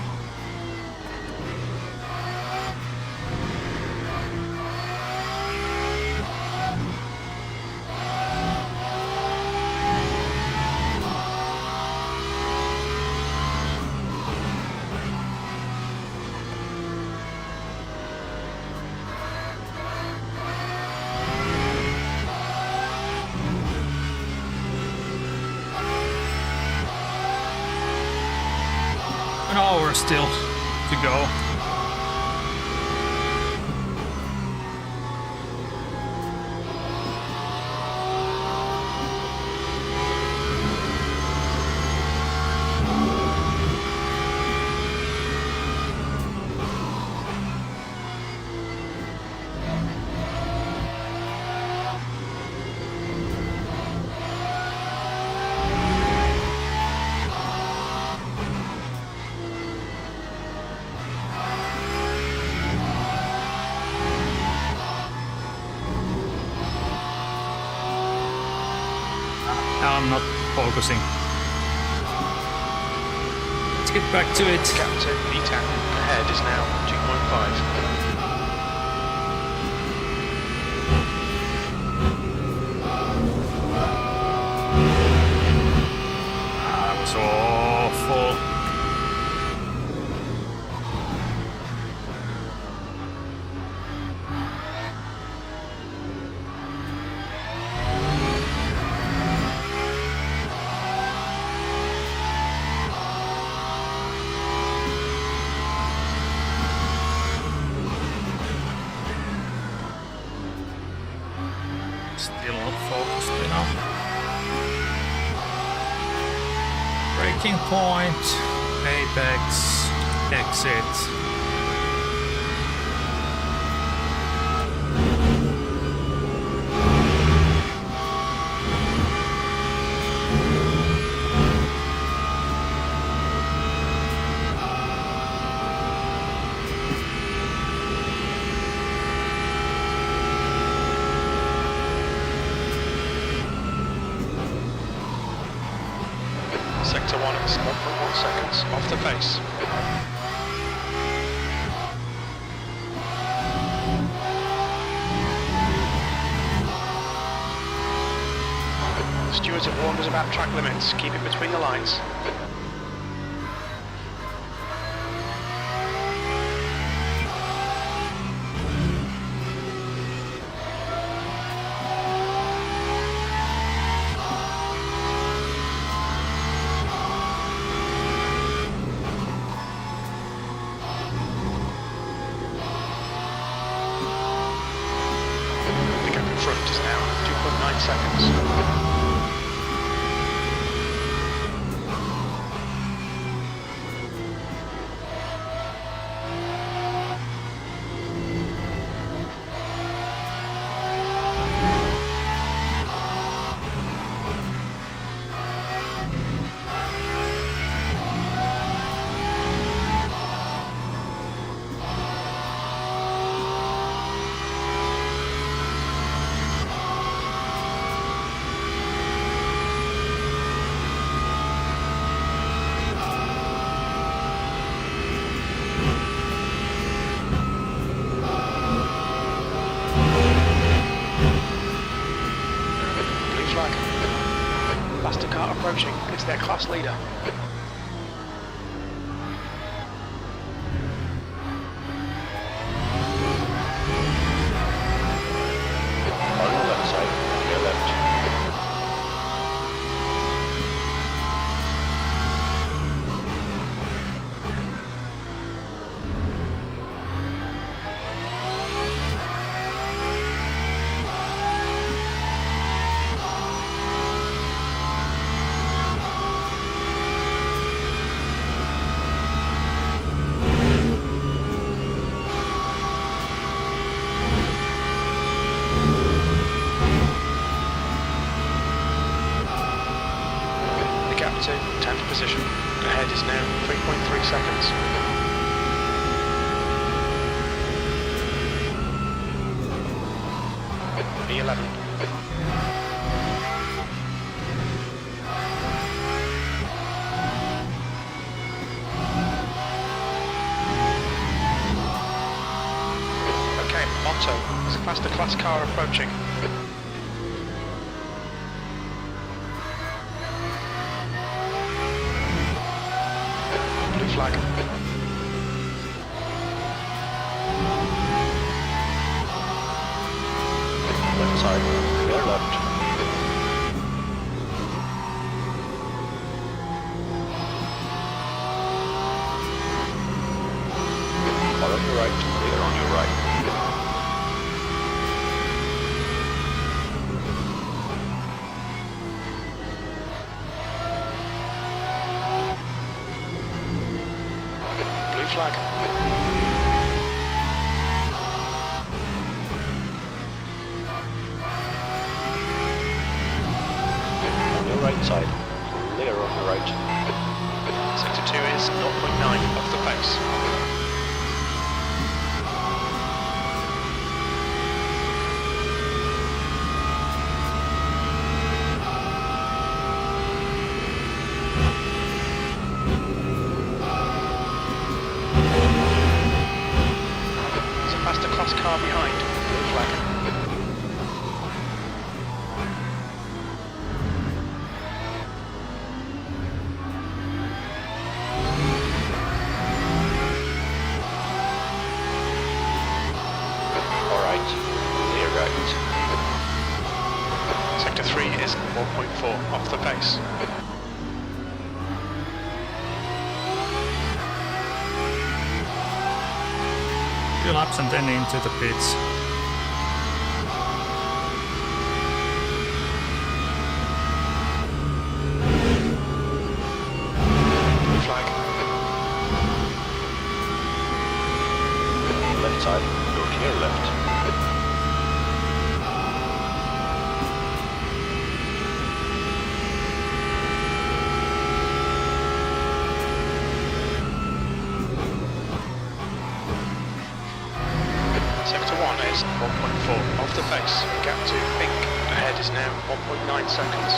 An hour still to go. I'm not focusing. Let's get back to it. Captain, P10 ahead is now 2.5. That was awful. Still not focused enough. Braking point, apex, exit. Sector 1 is 1.1 seconds off the pace. The stewards have warned us about track limits. Keep it between the lines. The gap in front is now 2.9 seconds. Faster car approaching, it's their class leader. On the left side, to your left. into 10th position. Ahead is now 3.3 seconds. B11. Okay, Otto, there's a faster class car approaching. Blue flag. Left side, clear left. Car on your right, clear on your right. Blue flag. Right side, clear on the right. Sector 2 is 0.9 off the pace. There's a faster class car behind. Blue flag. Sector 3 is 1.4 off the pace. Few laps and then into the pits. Blue flag. Left side, go clear left. Sector 1 is 1.4 off the pace. Gap to pink. Ahead is now 1.9 seconds.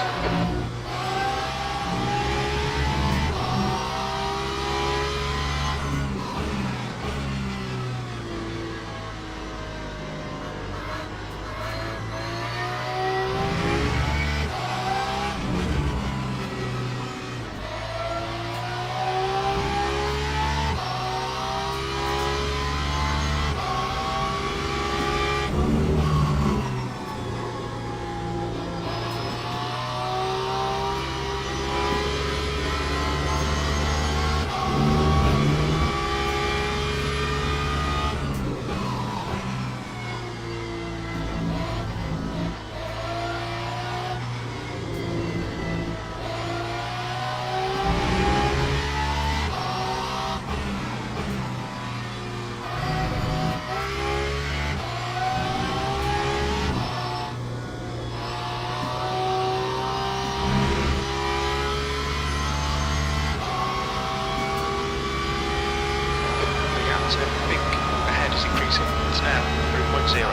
Pink ahead is increasing. It's now 3.0.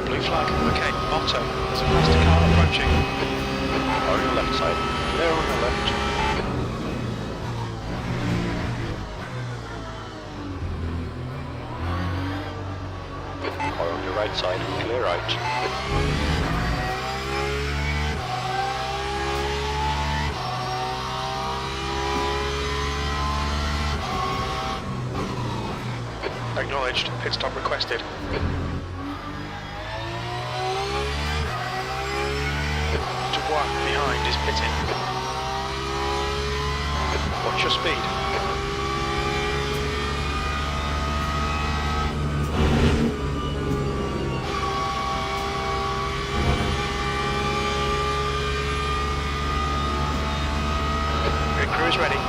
Blue flag. Okay, Otto. There's a faster car approaching. On your left side, clear on the left. Car on your right side, clear right. Acknowledged. Pit stop requested. Dubois behind is pitting. Watch your speed. Pit crew is ready.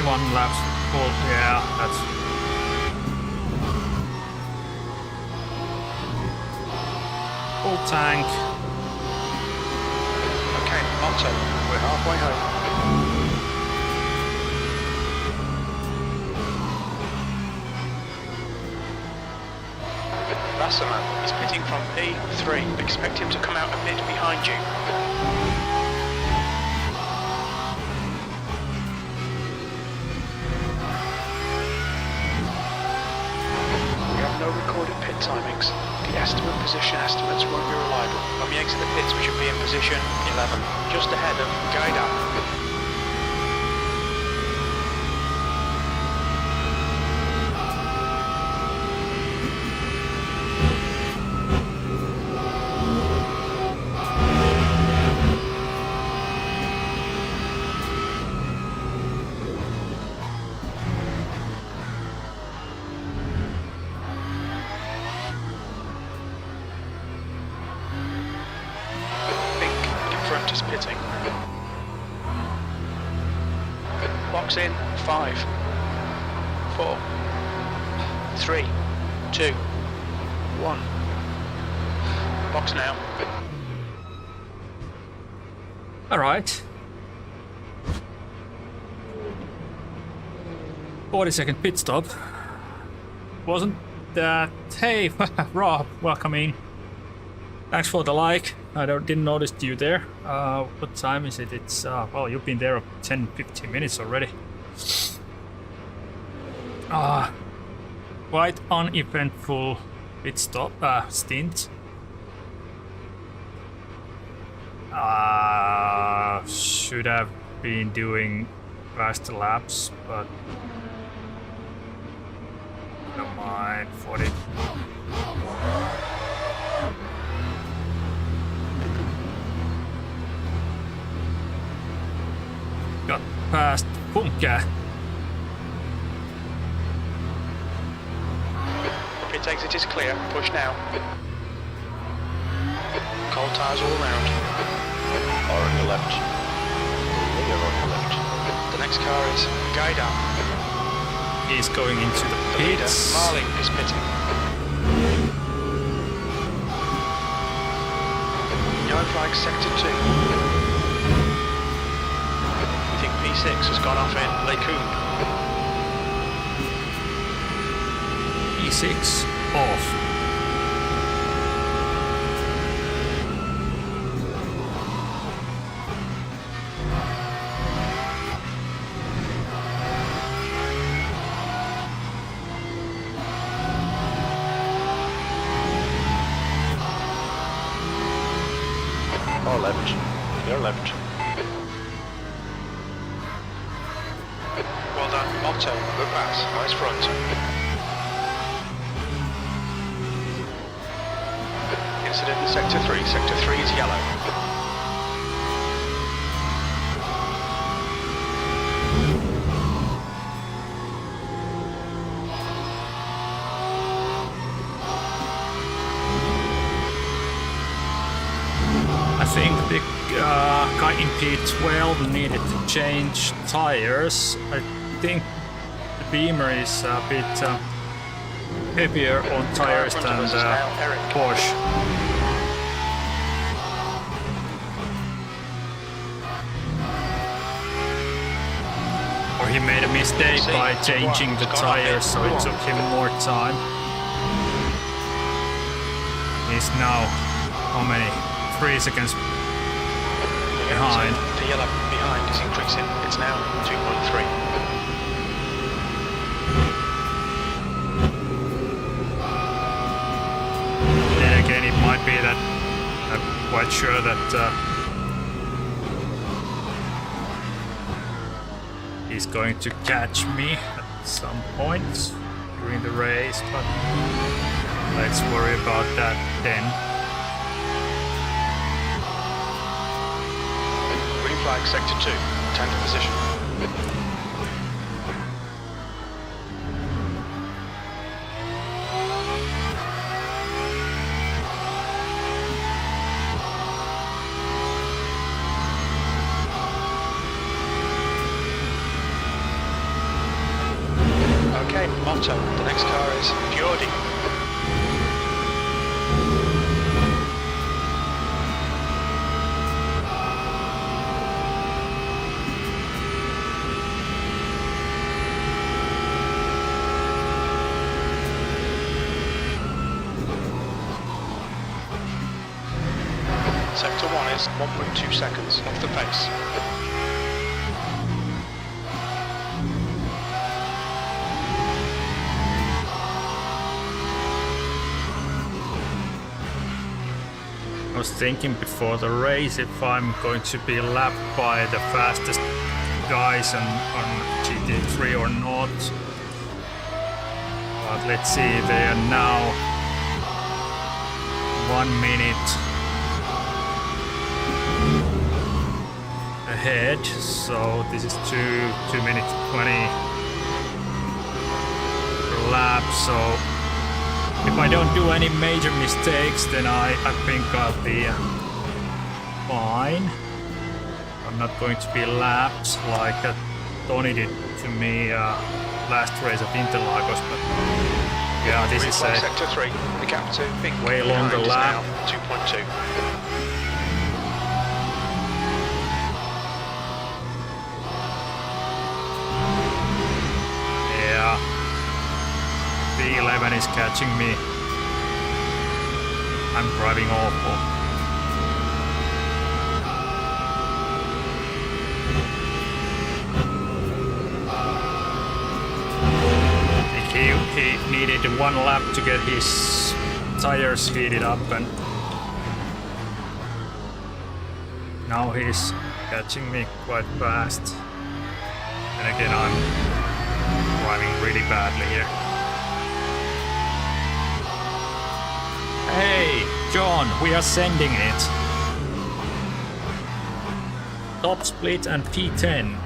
21 laps full. Yeah, that's full tank. Okay, Otto, we're halfway home. Wasserman is pitting from P3. Expect him to come out a bit behind you. We have no recorded pit timings. The estimate position estimates won't be reliable. When we exit the pits, we should be in position 11, just ahead of Gaida. Is pitting. Box in 5, 4, 3, 2, 1. Box now. All right. 40-second pit stop. Wasn't that? Hey, Rob, welcome in. Thanks for the like. I didn't notice you there. What time is it? It's well, you've been there 10-15 minutes already. Quite uneventful pit stop stint. Should have been doing faster laps, but never mind. 40. Got past Funke. Pit exit is clear. Push now. Cold tyres all around. Or on your left. Clear on your left. The next car is Gaida. He's going into the Leader, pits. Marling is pitting. Yellow flag sector 2. P6 has gone off in Lacoon. E6 off. Or left. Your left. Well done, Otto. Good pass. Nice front. Incident in Sector 3. Sector 3 is yellow. I think the guy in P12 needed to change tires. I think the Beamer is a bit heavier on tires than the Porsche. Or he made a mistake by changing the tires, so it took him more time. He's now, how many? 3 seconds behind. The yellow behind is increasing. It's now 2.3. Then again, it might be that I'm quite sure that he's going to catch me at some point during the race, but let's worry about that then. Green flag sector 2. 10th position. Okay, Motto. The next car is Fjordi. Sector 1 is 1.2 seconds off the pace. I was thinking before the race if I'm going to be lapped by the fastest guys on GT3 or not. But let's see, they are now 1 minute ahead, so this is 2 minutes 20 per lap, so if I don't do any major mistakes, then I think I'll be fine. I'm not going to be lapped like Tony did to me last race at Interlagos, but yeah, this is a Sector 3, the gap to Big way longer lap. 2.2. B11 is catching me. I'm driving awful. I think he needed 1 lap to get his tires heated up, and now he's catching me quite fast. And again, I'm driving really badly here. Hey, John, we are sending it. Top split and P10.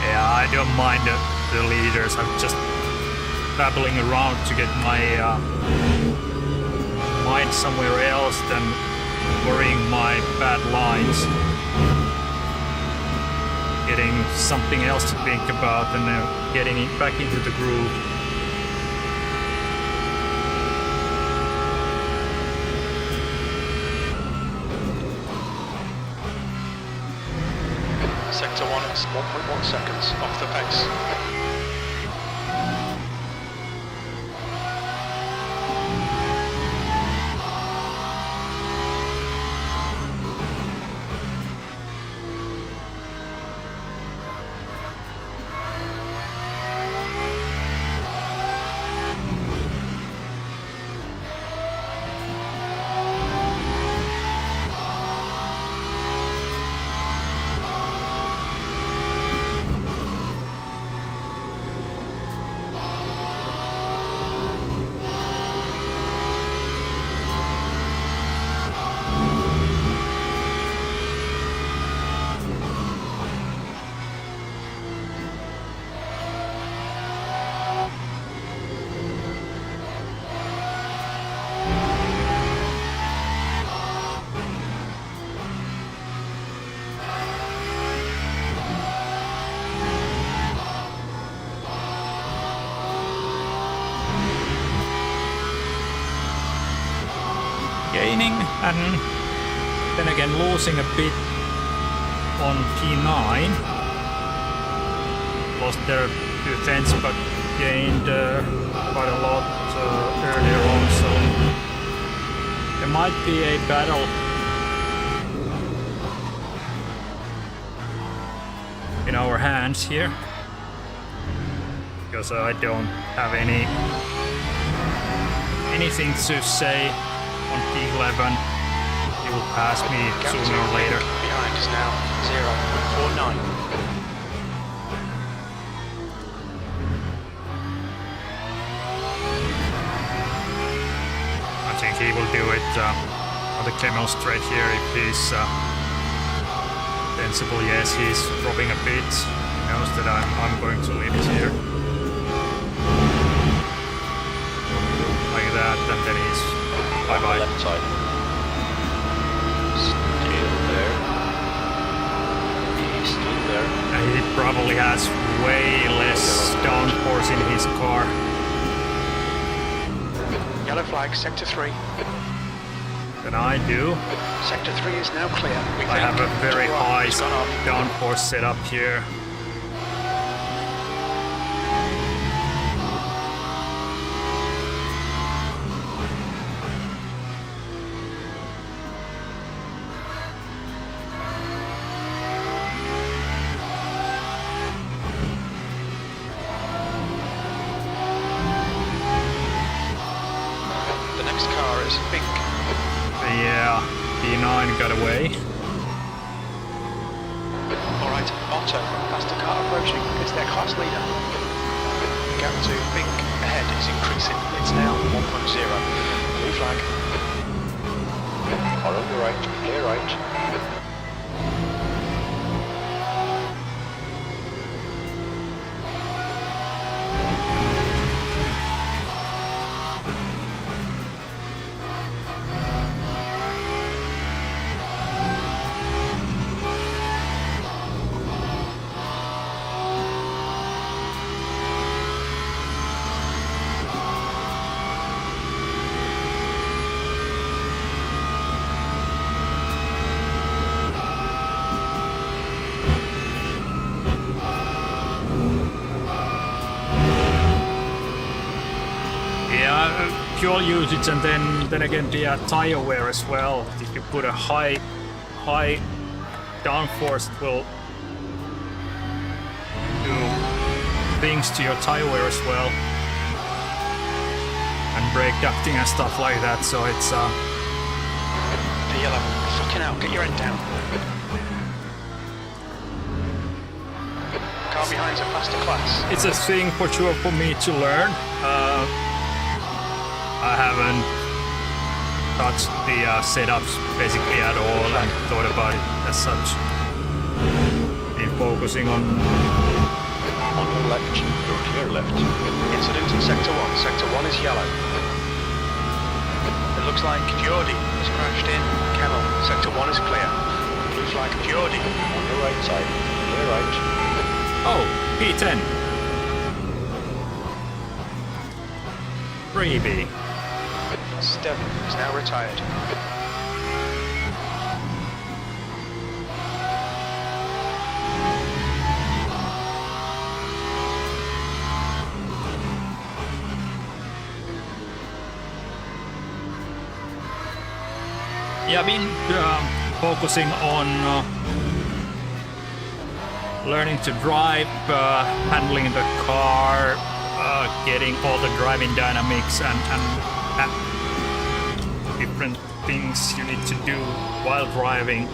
Yeah, I don't mind the leaders. I'm just babbling around to get my mind somewhere else than worrying my bad lines. Getting something else to think about and then getting it back into the groove. Sector 1 is 1.1 seconds off the pace. Gaining and then again losing a bit on P9. Lost there a few tenths but gained quite a lot earlier on, so there might be a battle in our hands here, because I don't have anything to say on P11. He will pass me sooner or later. Behind is now 0.49. I think he will do it on the Camel straight here if he's sensible. Yes, he's dropping a bit. He knows that I'm going to leave it here. Like that, and then he's bye-bye. Left side. Still there. probably has way less downforce in his car. Yellow flag, sector 3. Than I do. Sector 3 is now clear. I have a very high downforce setup here. The next car is pink. Yeah, B9 got away. Alright, Otto, faster car approaching. It's their class leader. The gap to pink ahead is increasing. It's now 1.0. Blue flag. Follow the right, clear right. Fuel usage, and then again the tire wear as well. If you put a high downforce, it will do things to your tire wear as well, and brake ducting and stuff like that. So it's The yellow, fucking hell, get your head down. Car behind's a faster class. it's a thing for sure for me to learn. I haven't touched the setups basically at all and thought about it as such. Been focusing on On your left, you're clear left. Incident in sector 1. Sector 1 is yellow. It looks like Geordie has crashed in. Camel, sector 1 is clear. Blue flag, Geordie. On your right side, clear right. oh P10 freebie. Step is now retired. Yeah, I've been focusing on learning to drive, handling the car, getting all the driving dynamics and different things you need to do while driving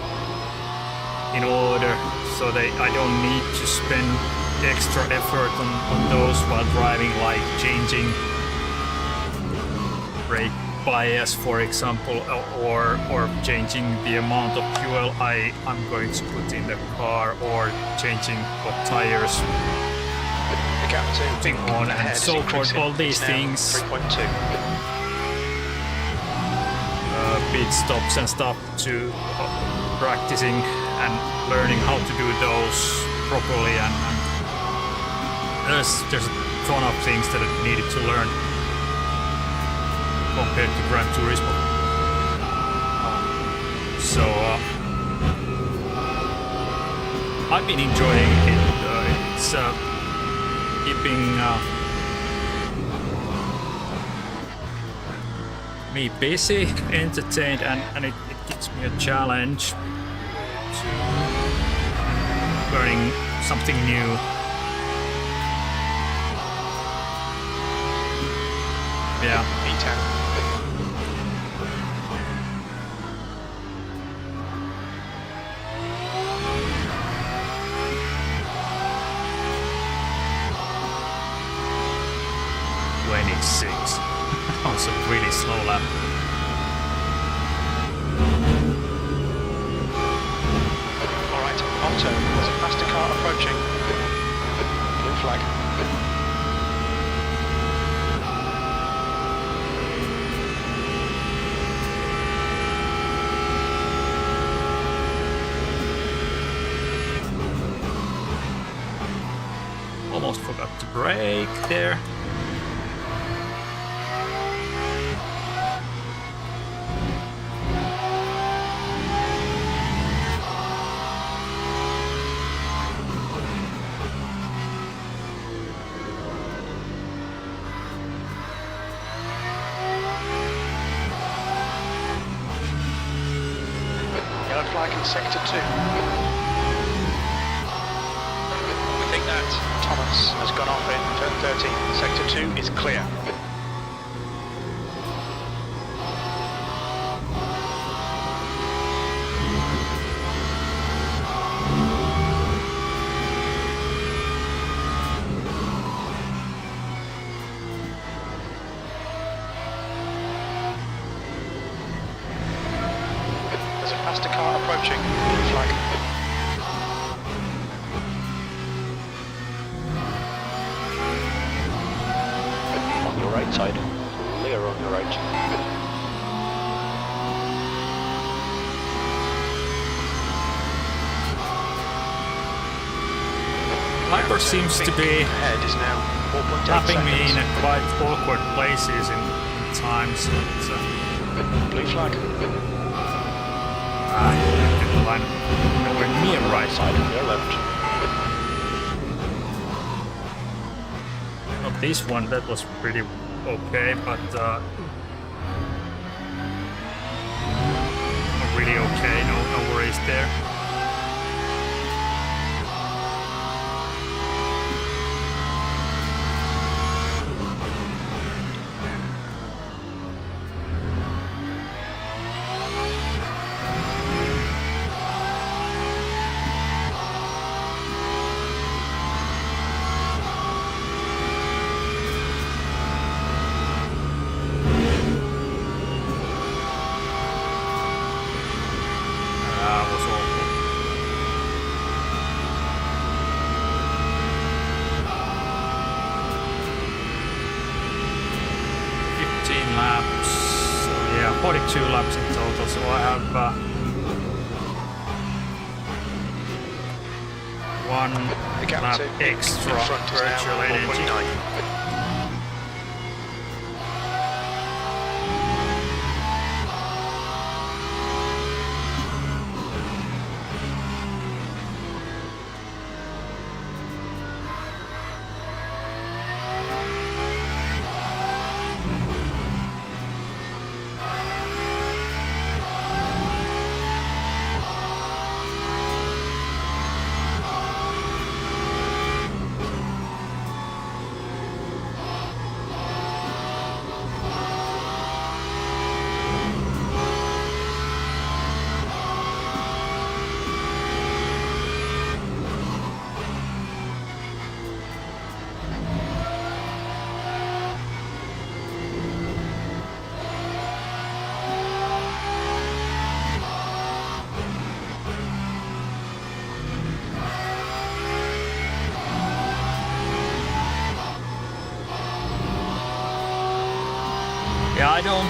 in order so that I don't need to spend extra effort on those while driving, like changing brake bias, for example, or changing the amount of fuel I'm going to put in the car, or changing what tires The gap to putting pink on and ahead is so forth. increasing. All these It's now things, 3.2. pit stops and stuff, to practicing and learning how to do those properly, and there's a ton of things that I needed to learn compared to Gran Turismo. So I've been enjoying it. It's keeping me busy, entertained, and it gives me a challenge to learning something new. Yeah. E10. That was a really slow lap. Alright, Otto, there's a faster car approaching. Blue flag. almost forgot to brake there. Yellow flag in sector 2. We think that Thomas has gone off in turn 30. Sector 2 is clear. There's a faster car approaching. Blue flag. On your right side. Clear on your right. Hyper seems to be Ahead is now 4.8 tapping me in seconds. quite awkward places in times. Blue flag. The line nowhere near right Side, side. clear left. Not this one, that was pretty okay, but not really okay. No worries there. Was awful. Laps, so yeah, 42 laps in total, so I have one The gap lap to extra in front is virtual now energy. 4.9. Yeah, I don't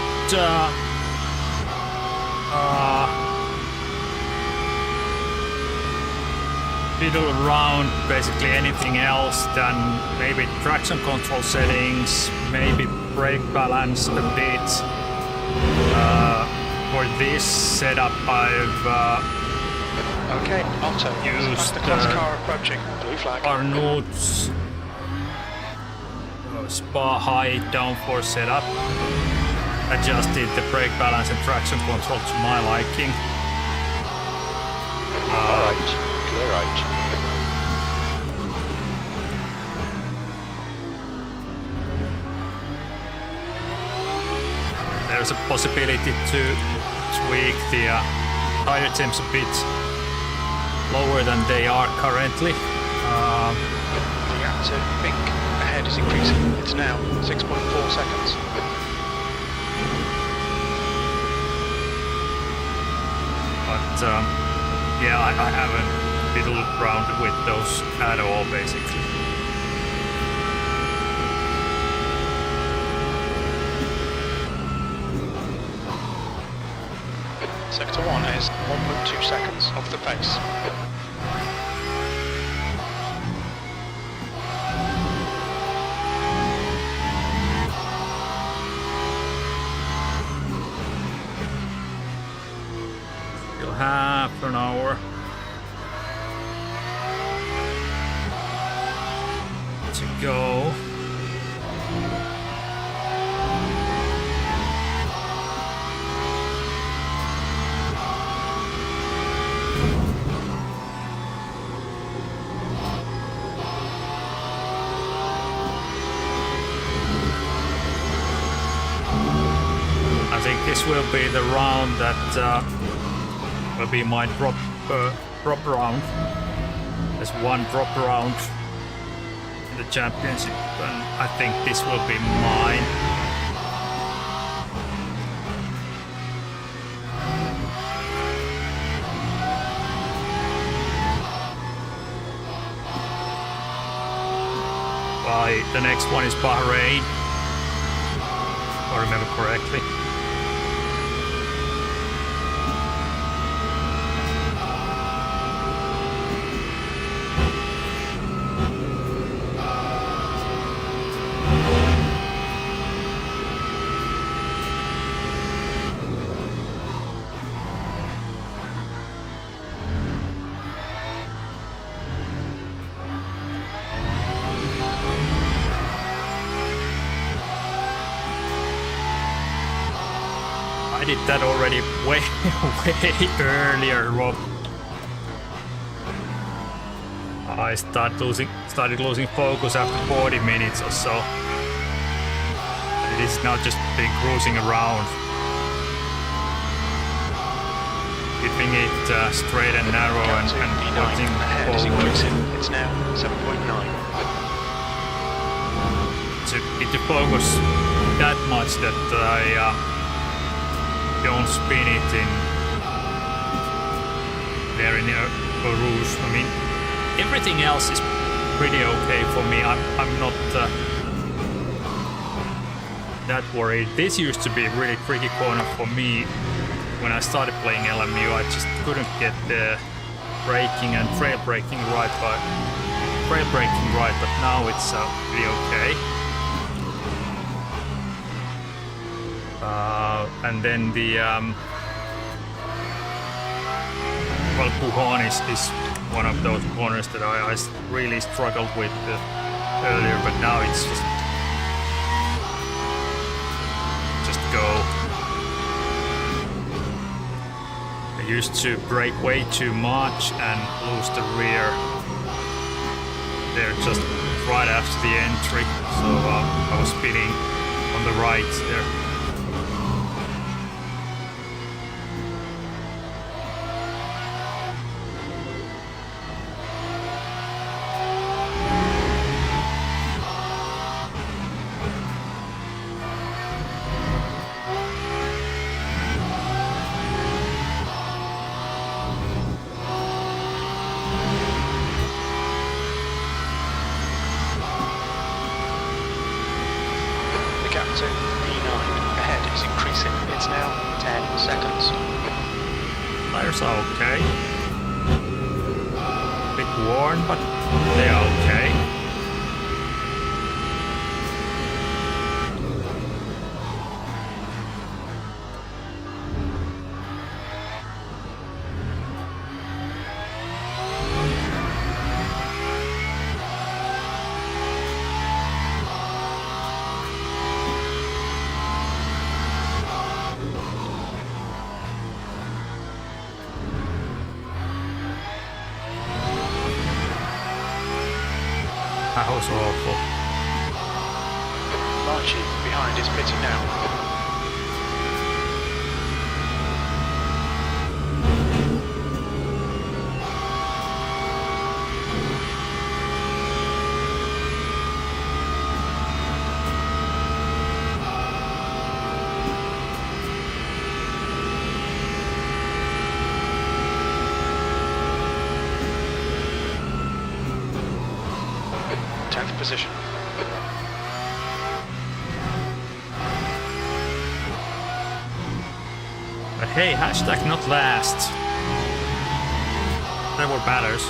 fiddle around basically anything else than maybe traction control settings, maybe brake balance a bit. For this setup I've Okay, Otto. Used, Faster class car approaching. Blue flag. Arnold's Spa high downforce setup. Adjusted the brake balance and traction control to my liking. Right, clear right. There's a possibility to tweak the tire temps a bit lower than they are currently. The gap to pink ahead is increasing. It's now 6.4 seconds. But yeah, I haven't fiddled around with those at all, basically. Sector 1 is 1.2 seconds off the pace. Still half an hour to go. I think this will be the round that will be my drop round. There's one drop round in the championship, and I think this will be mine. The next one is Bahrain, if I remember correctly. I did that already way earlier, Rob. I started losing focus after 40 minutes or so. It is now just been cruising around, keeping it straight and narrow and watching forward. It's now 7.9. To get the focus that much that I don't spin it in there in Eau Rouge. I mean, everything else is pretty okay for me. I'm not that worried. This used to be a really tricky corner for me when I started playing LMU. I just couldn't get the braking and trail braking right, but now it's pretty okay. And then the well, Pujon is one of those corners that I really struggled with earlier, but now it's just go. I used to brake way too much and lose the rear there just right after the entry, so I was spinning on the right there. To P9 ahead is increasing. It's now 10 seconds. Tires are okay. Bit worn, but they are okay. That was awful. Marchie behind is pitting now. Position. But hey, hashtag not last. That were batters.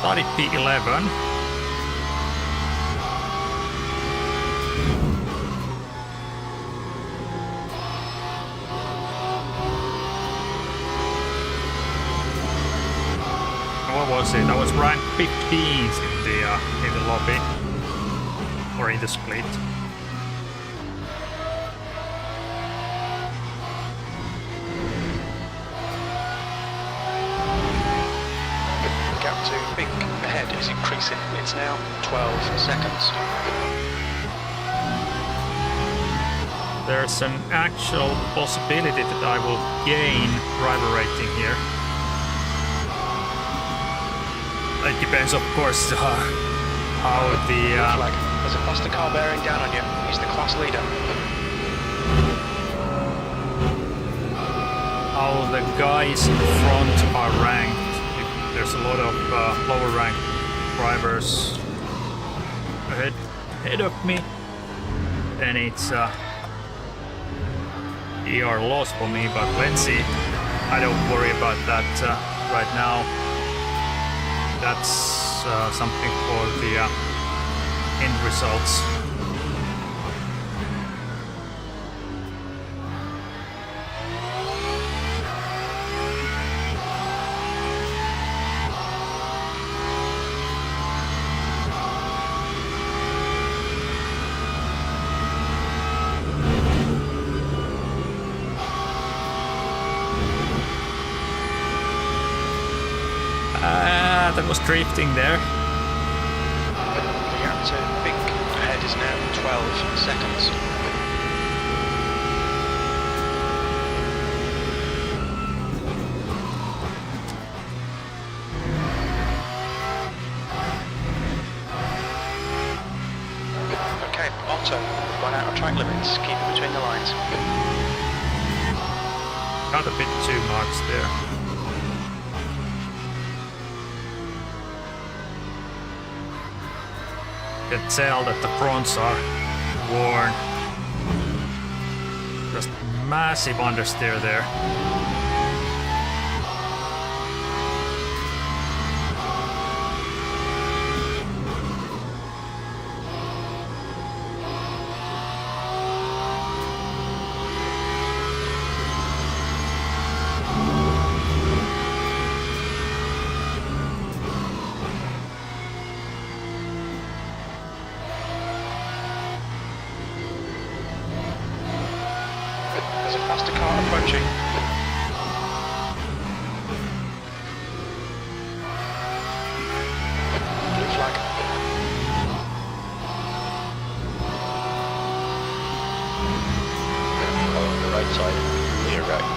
started P11. What was it? I was ranked 15th in the lobby or in the split. Gap to Big ahead is increasing. It's now 12 seconds. There's an actual possibility that I will gain driver rating here. It depends, of course, how the... Flag. There's a faster car bearing down on you. He's the class leader. how the guys in front are ranked. There's a lot of lower ranked drivers ahead of me. Then it's ER loss for me, but let's see. I don't worry about that right now. That's something for the end results. That was drifting there. The gap to Big ahead is now 12 seconds. Okay, Otto, run out of track limits. Keep it between the lines. Got a bit too much there. You can tell that the fronts are worn. Just massive understeer there. There's a faster car approaching. Blue flag. Car on the right side, clear right.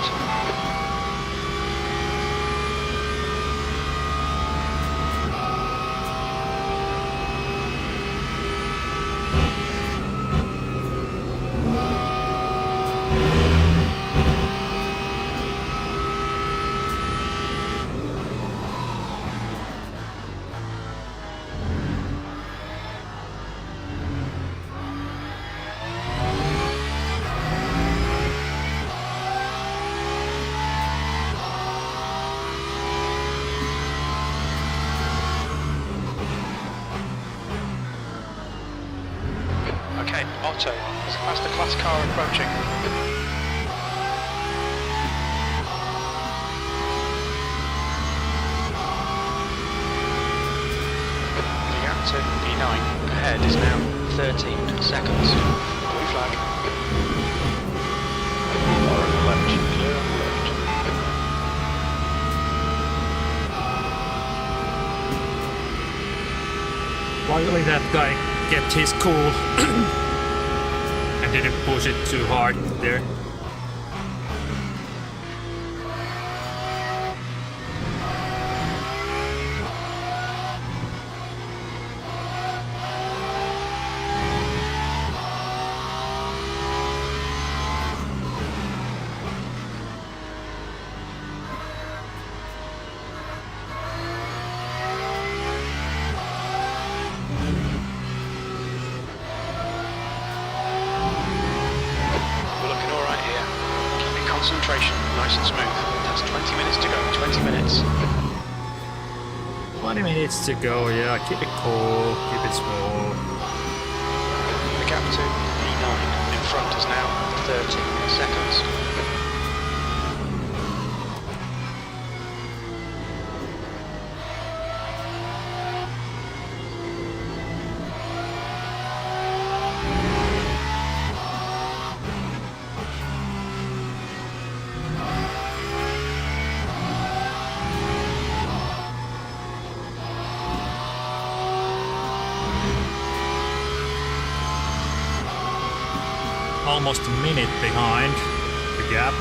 Okay, Otto, there's a faster class car approaching. The gap to E9 ahead is now 13 seconds. Blue flag. Car on the left, clear on the left. Luckily that guy kept his cool and didn't push it too hard there. Concentration, nice and smooth. That's 20 minutes to go, 20 minutes. 1 20 minutes to go, yeah, keep it cool, keep it small. The gap to P9 in front is now 30 seconds. Almost a minute behind the gap.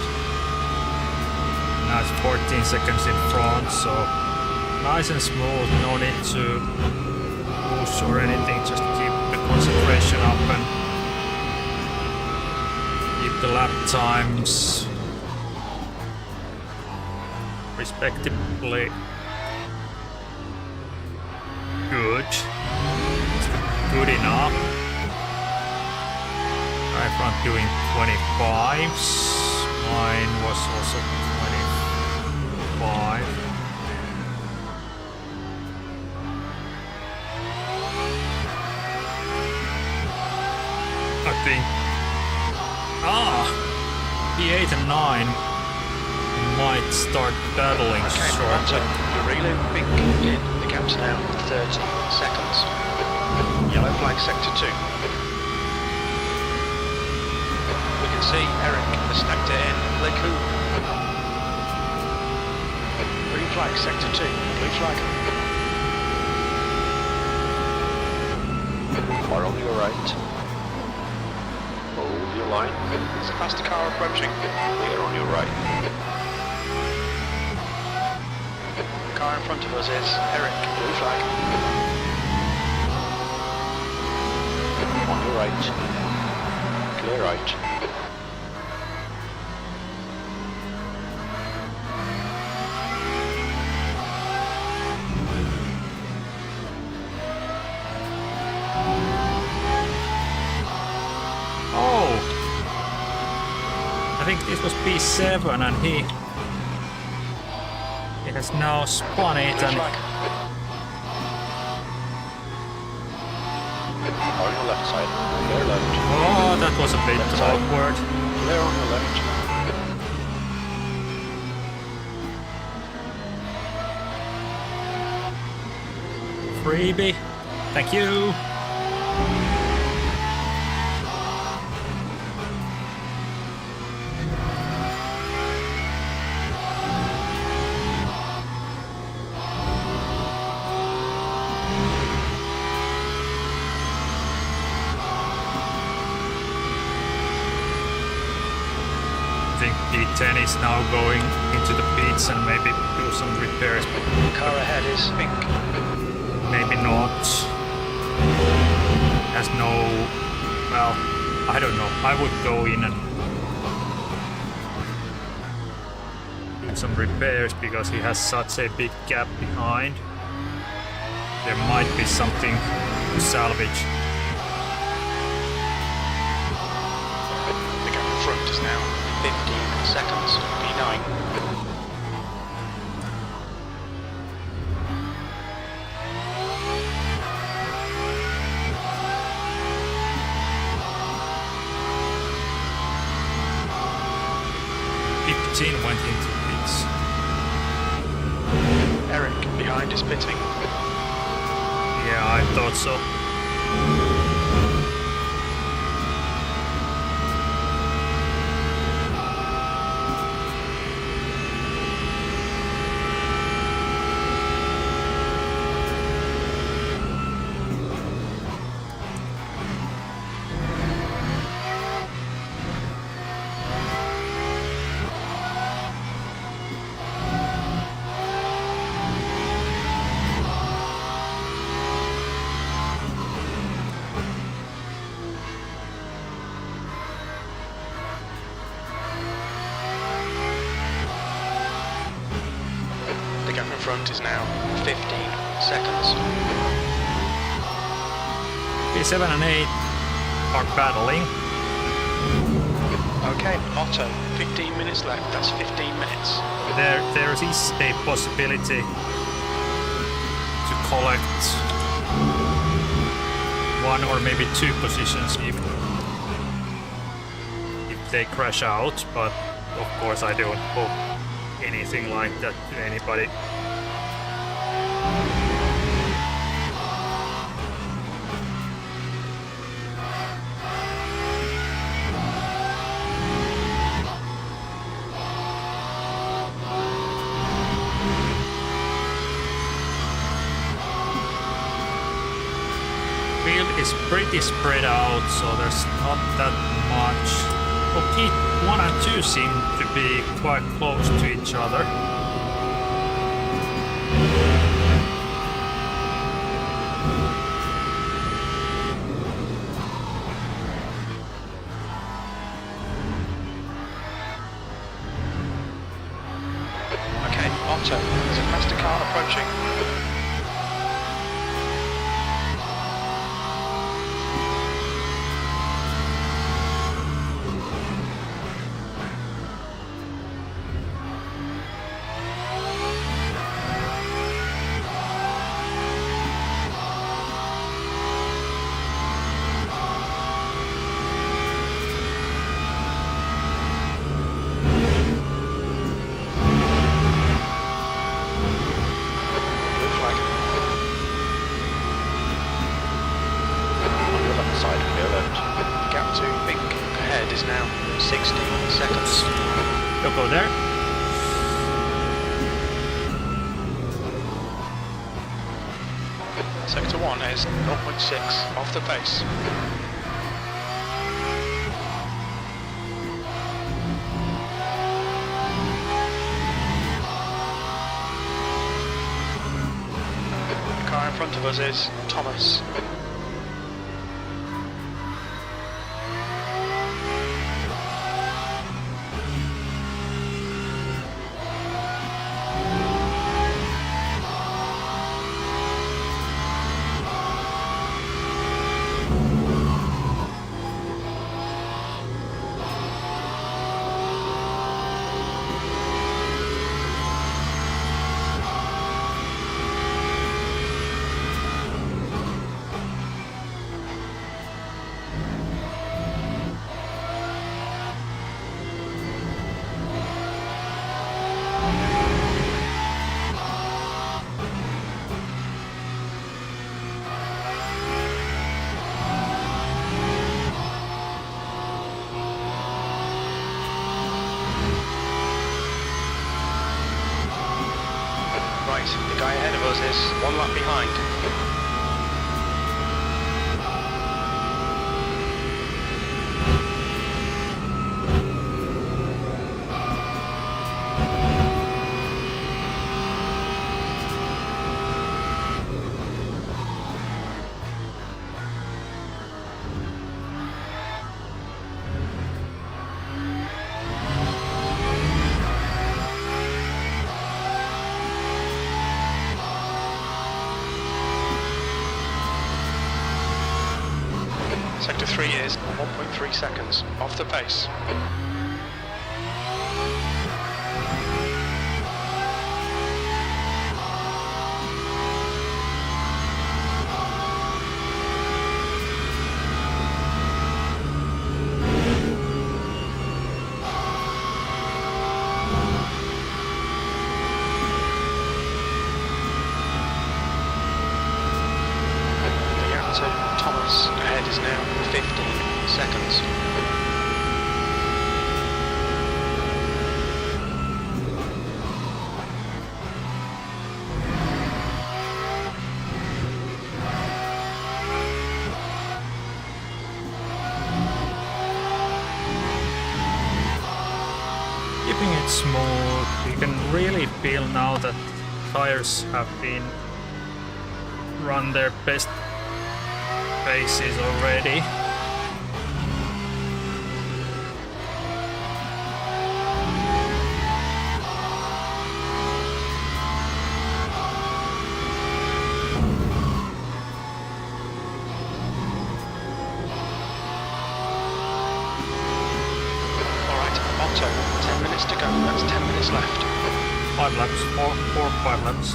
Now it's 14 seconds in front, so nice and smooth, no need to push or anything, just keep the concentration up and keep the lap times respectively good. Good enough. Right front doing 25s. Mine was also 25. I think. P8 and 9 might start battling shortly. Grello pink in. The gap's now 30 seconds. Yellow flag sector 2. See Eric has stacked it in. Leku. Green flag, sector 2. Blue flag. Car on your right. Hold your line. There's a faster car approaching. Clear on your right. The car in front of us is Eric. Blue flag. On your right. Clear right. I think this was P7 and he has now spun it and On your left side. Clear left. oh, that was a bit Left side. awkward. Clear on your left. Freebie, thank you. I think P10 is now going into the pits and maybe do some repairs. The car ahead is pink. Maybe not. Has no... well, I don't know. I would go in and do some repairs because he has such a big gap behind. There might be something to salvage. The gap in front is now 15 seconds. P9. Went into pits. Eric behind is pitting. Yeah, I thought so. 15 seconds. P7 and 8 are battling. Okay, Otto, 15 minutes left. That's 15 minutes. There is a possibility to collect one or maybe two positions if they crash out, but of course I don't hope anything like that to anybody. Is pretty spread out, so there's not that much. Okay, 1 and 2 seem to be quite close to each other. Okay, Otto, there's a faster car approaching. Go there. Sector 1 is 0.6 off the pace. The car in front of us is Thomas. The guy ahead of us is 1 lap behind. Sector 3 is 1.3 seconds off the pace. Thomas ahead is now 15 seconds. Keeping it smooth, you can really feel now that tires have been run their best paces already. Alright, Otto, 10 minutes to go, that's 10 minutes left. 5 laps, 4 5 laps.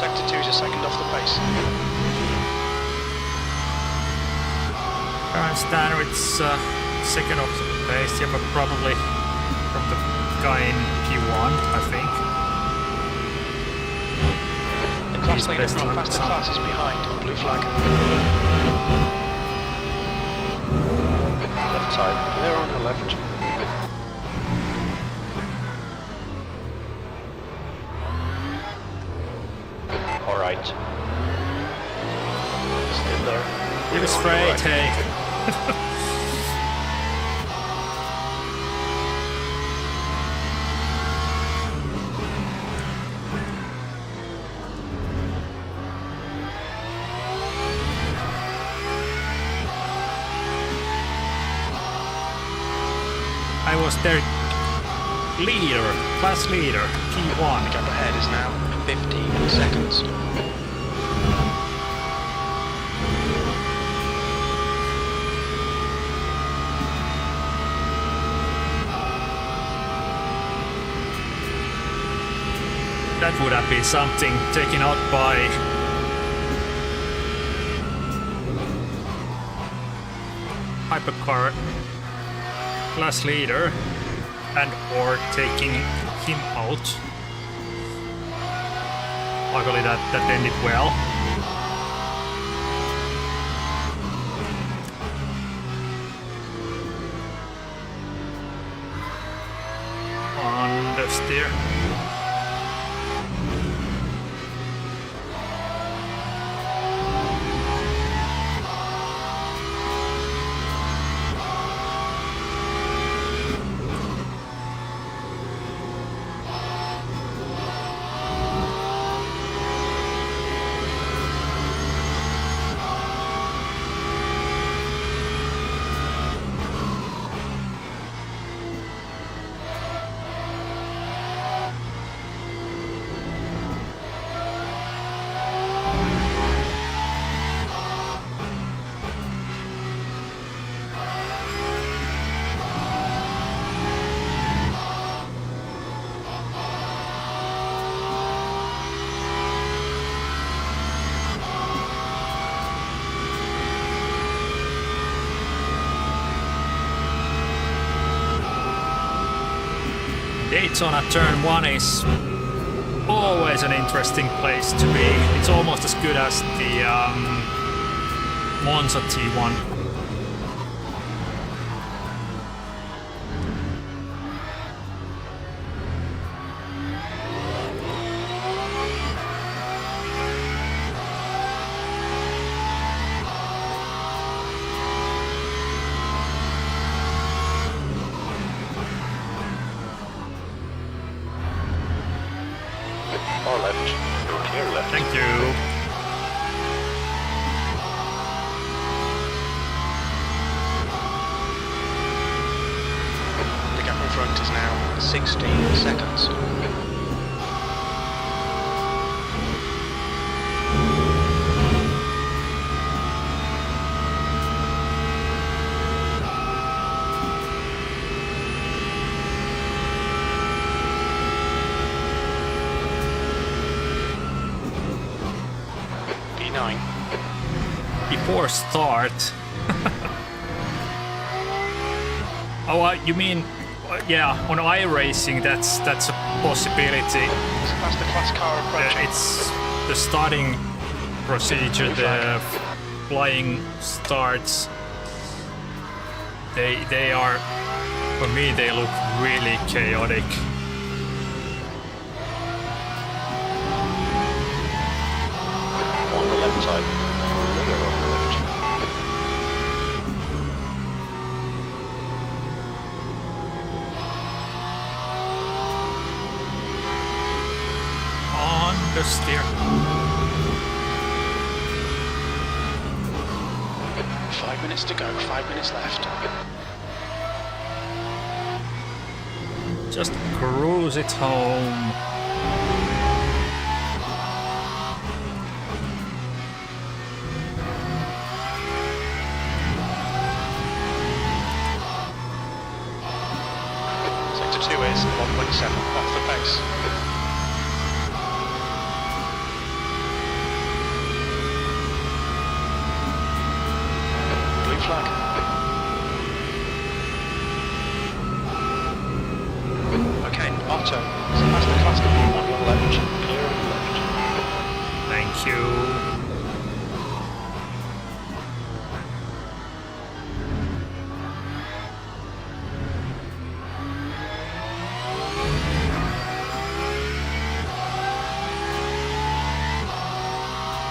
Sector 2 is a second off the pace. Current standard, it's second off the pace, yeah, but probably from the guy in P1, I think. The class leader best from lap faster time. classes behind. Blue flag. Left side, clear on the left. All right. Still there. Give it Clear on the straight, right. hey. I was their leader, class leader, The P1. gap ahead is now 15 seconds. That would have been something taken out by Hypercar class leader and or taking him out. Luckily that ended well. On the steer. Daytona Turn 1 is always an interesting place to be. It's almost as good as the Monza T1. Or left. You're clear left. Thank you. The gap in front is now 16 seconds. P9. Before start. Oh, you mean, yeah, on iRacing, that's a possibility. It's past the class car approaching. It's the starting procedure, the flying starts. They are, for me, they look really chaotic. On the left side. Clear on the left. On the steer. 5 minutes to go, 5 minutes left. Just cruise it home. Sector 2 is 1.7 off the pace. Otto, it's the faster class on your left, clear on your left. Thank you.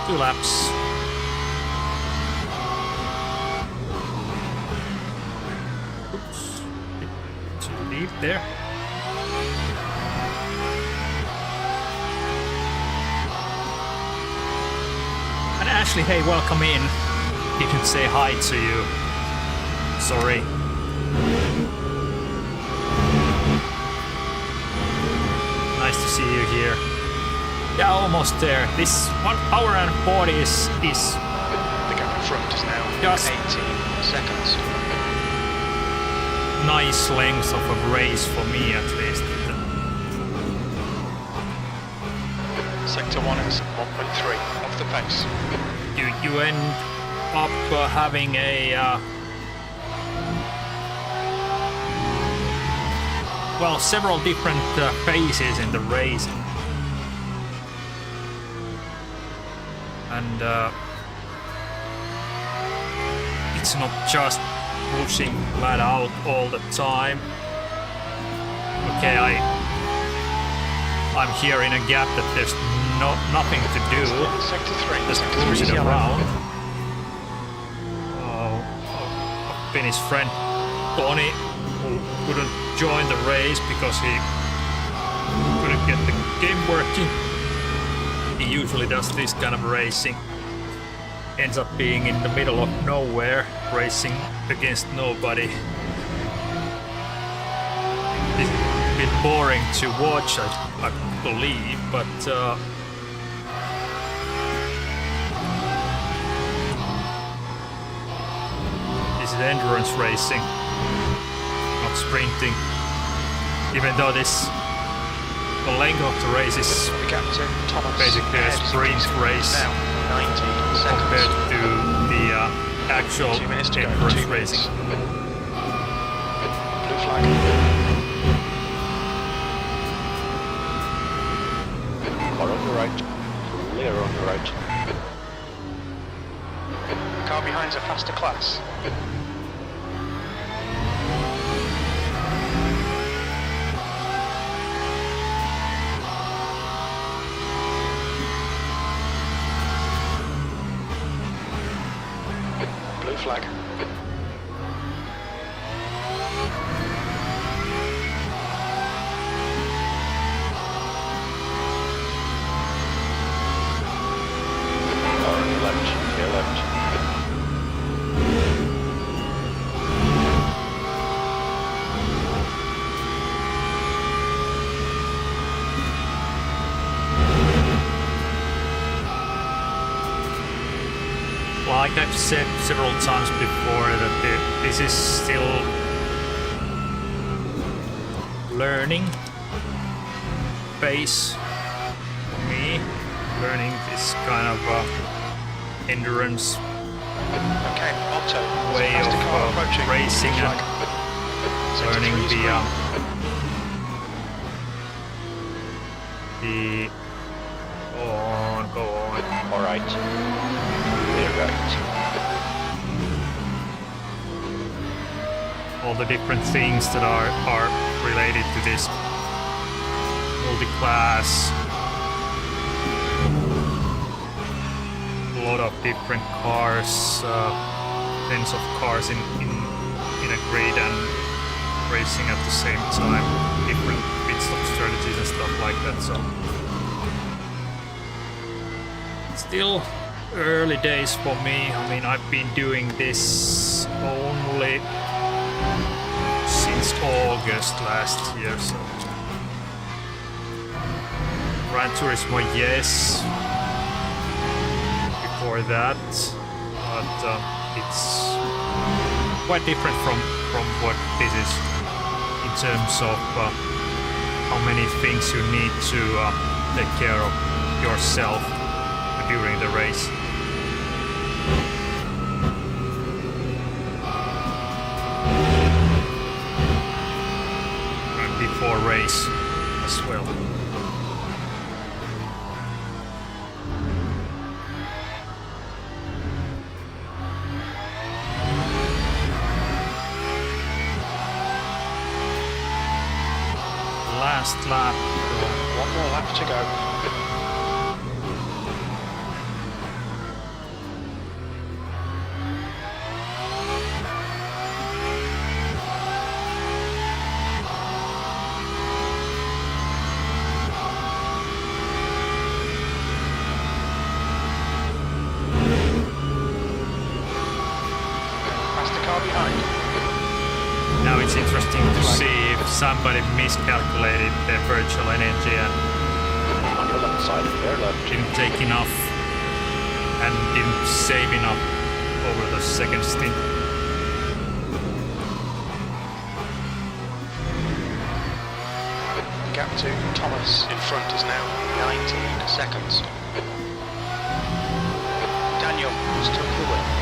Two laps. Oops. Bit too deep there. And Ashley, hey, welcome in. Didn't say hi to you. Sorry. Nice to see you here. Yeah, almost there. This 1 hour and 40 is The gap in front is now Just- 18 seconds. nice length of a race for me at least. Sector 1 is 1.3 off the pace. You end up having a well, several different phases in the race, and it's not just pushing flat out all the time. Okay, I'm here in a gap that there's nothing to do. Sector 3. Just Sector 3 cruise is it yellow. around. A Finnish friend Tony, who couldn't join the race because he couldn't get the game working. He usually does this kind of racing. Ends up being in the middle of nowhere, racing against nobody. It's a bit boring to watch, I believe, but this is endurance racing, not sprinting. Even though the length of the race is The gap to Thomas. basically a ahead, sprint 60 race now 19 compared seconds. to the actual 2 minutes to go. endurance 2 minutes. racing. Blue flag. Car on your right. Clear on your right. Car behind's a faster class. Blue flag. Car on your left. Clear left. Like I've said several times before, that this is still learning phase for me. Learning this kind of endurance Okay, Otto. way Faster of car approaching. racing Blue and flag. Sector learning 3 is the green. go on. All right. Clear right. All the different things that are related to this multiclass. A lot of different cars, tens of cars in a grid and racing at the same time. Different pit stop strategies and stuff like that. So still early days for me. I mean, I've been doing this only since August last year, so Gran Turismo, yes, before that, but it's quite different from what this is in terms of how many things you need to take care of yourself during the race. And before race as well. Last lap. One more lap to go. Now it's interesting to see if somebody miscalculated their virtual energy and On your left side of the airlock. didn't take enough and didn't save enough over the second stint. The gap to Thomas in front is now 19 seconds. Daniel has took the win.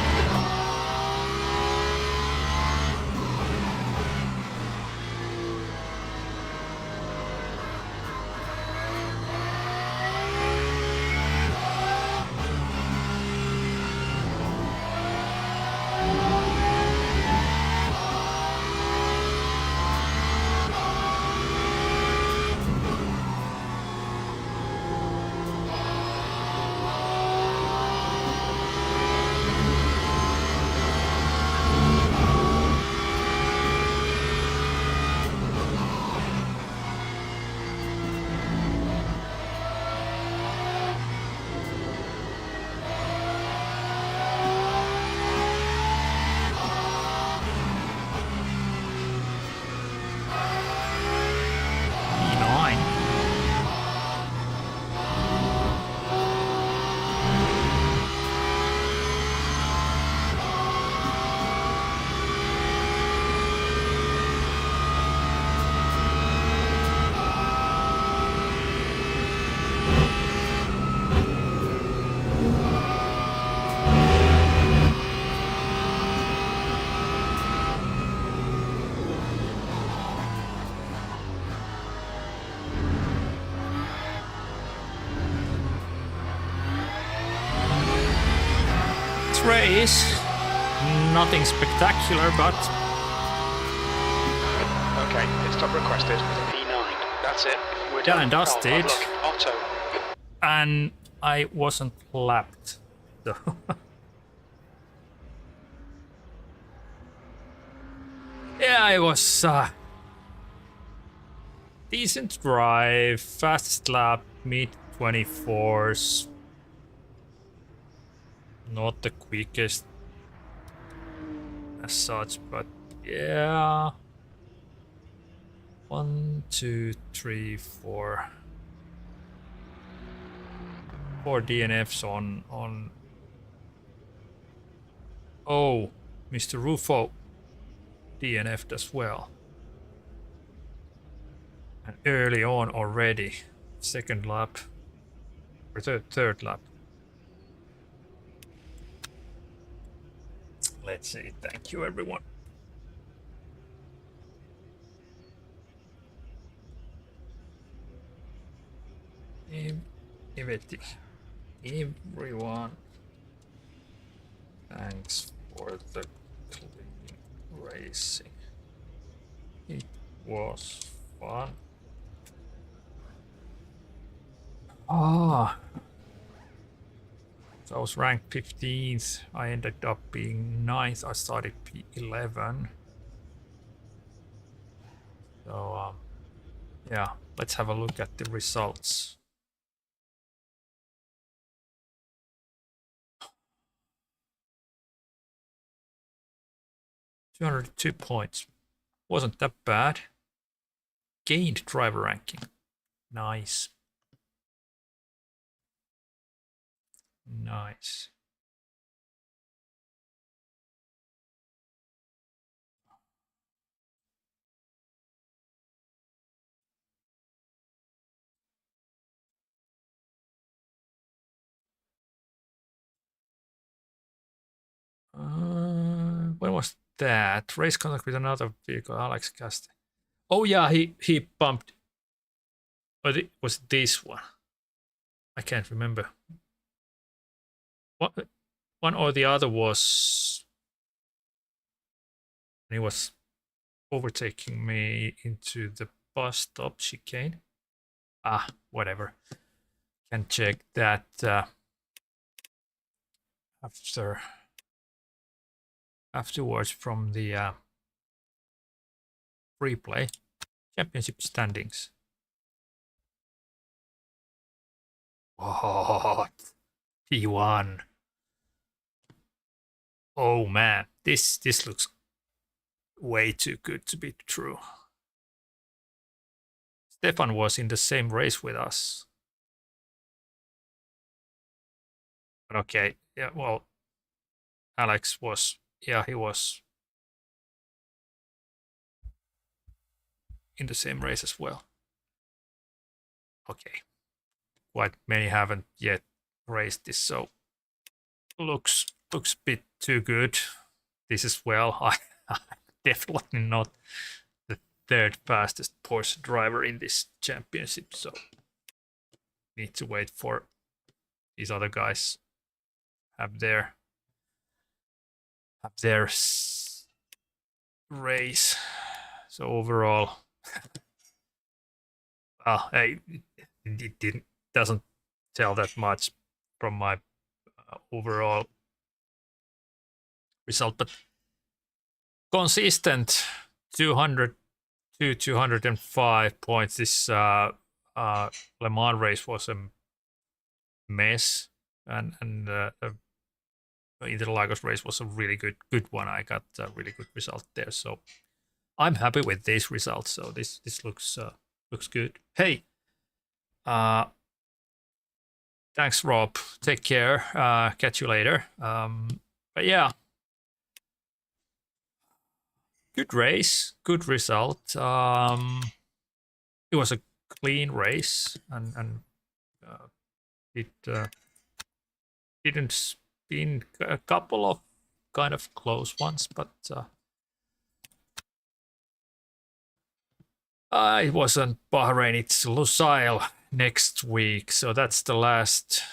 Race, nothing spectacular, but Okay, pit stop requested. P9. That's it. We're done done. and dusted. Oh, look, Otto. and I wasn't lapped. So yeah, it was decent drive, fastest lap, mid 24s. Not the quickest as such, but yeah. 1, 2, 3, 4. 4 DNFs on. Oh, Mr. Rufo DNF'd as well. And early on already. Second lap. Or third lap. Let's see. Thank you, everyone. Everyone, thanks for the clean racing. It was fun. So I was ranked 15th. I ended up being 9th. I started P11. So yeah, let's have a look at the results. 202 points. Wasn't that bad. Gained driver ranking. Nice. Nice. When was that? Race contact with another vehicle, Alex Cast. Oh yeah, he bumped But it was this one. I can't remember. What one or the other was. He was overtaking me into the bus stop chicane. Ah, whatever. Can check that afterwards from the replay. Championship standings. What? P1. Oh man, this looks way too good to be true. Stefan was in the same race with us. But okay, yeah, well, Alex was, yeah, he was in the same race as well. Okay, quite many haven't yet raced this, so looks a bit too good. This as well. I'm definitely not the third fastest Porsche driver in this championship, so need to wait for these other guys have their race. So overall, it doesn't tell that much from my overall result, but consistent 200 to 205 points. This Le Mans race was a mess, and Interlagos race was a really good one. I got a really good result there, so I'm happy with this result. So this looks good. Hey, thanks, Rob. Take care. Catch you later. But yeah, good race, good result. It was a clean race, and it didn't spin. A couple of kind of close ones, but it wasn't Bahrain. It's Lusail next week, so that's the last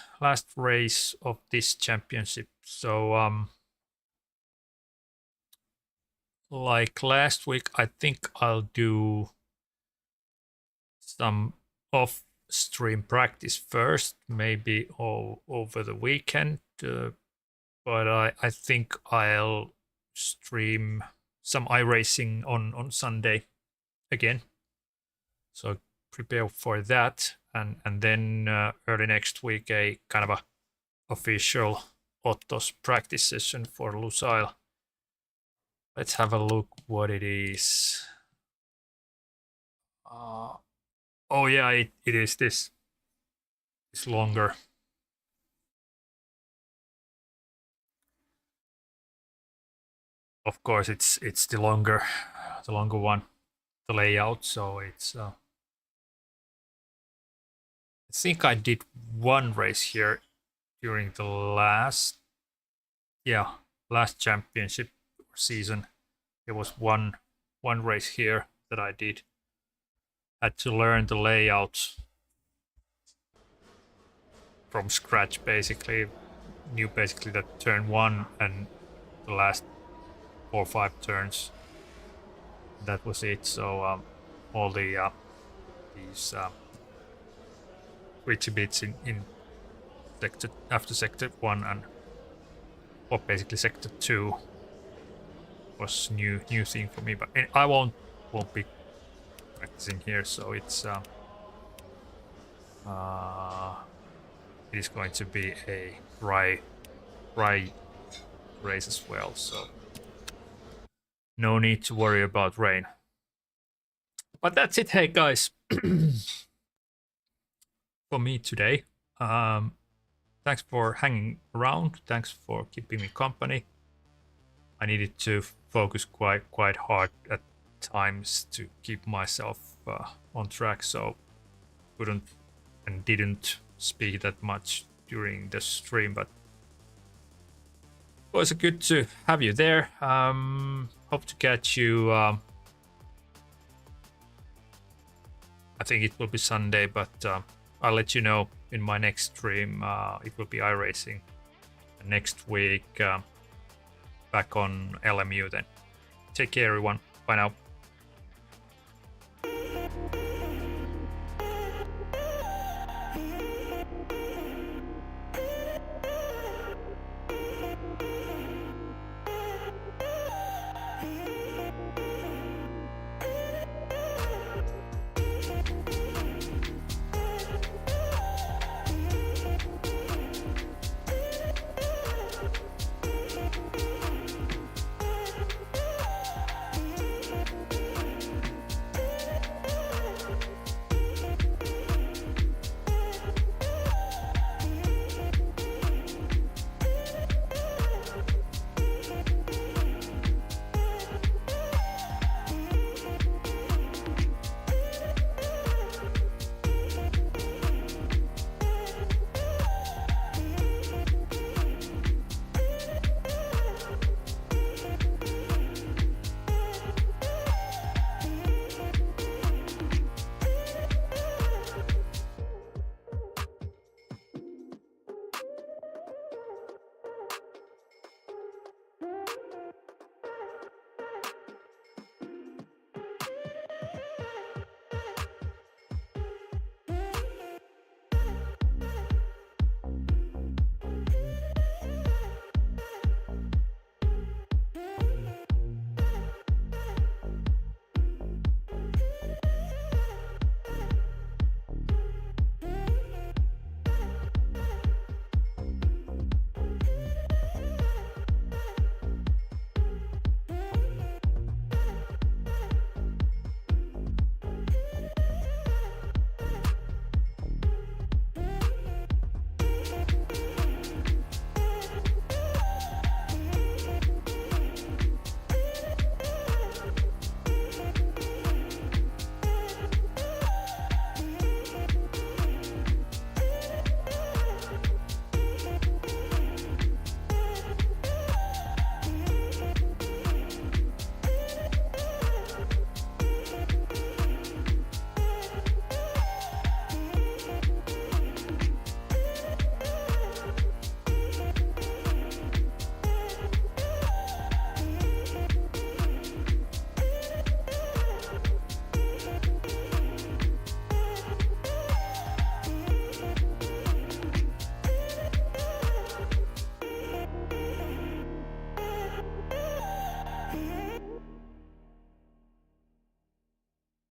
race of this championship. So like last week, I think I'll do some off-stream practice first, maybe over the weekend. But I think I'll stream some iRacing on Sunday again. So prepare for that, and then early next week a kind of a official Otto's practice session for Lusail. Let's have a look what it is. Oh yeah, it is this. It's longer. Of course, it's the longer one, the layout. So it's. I think I did one race here during the last championship season. There was one race here that I did. Had to learn the layout from scratch, basically. Knew basically that turn 1 and the last 4 or 5 turns. That was it. So all the these switchy bits in sector after sector 1 and or basically sector 2 was new thing for me. But I won't be practicing here, so it's it is going to be a dry race as well, so no need to worry about rain. But that's it. Hey guys, for me today. Thanks for hanging around. Thanks for keeping me company. I needed to focus quite hard at times to keep myself on track, so couldn't and didn't speak that much during the stream, but it was good to have you there. Hope to catch you. I I think it will be Sunday, but I'll let you know in my next stream. It will be iRacing next week. Back on LMU then. Take care, everyone. Bye now.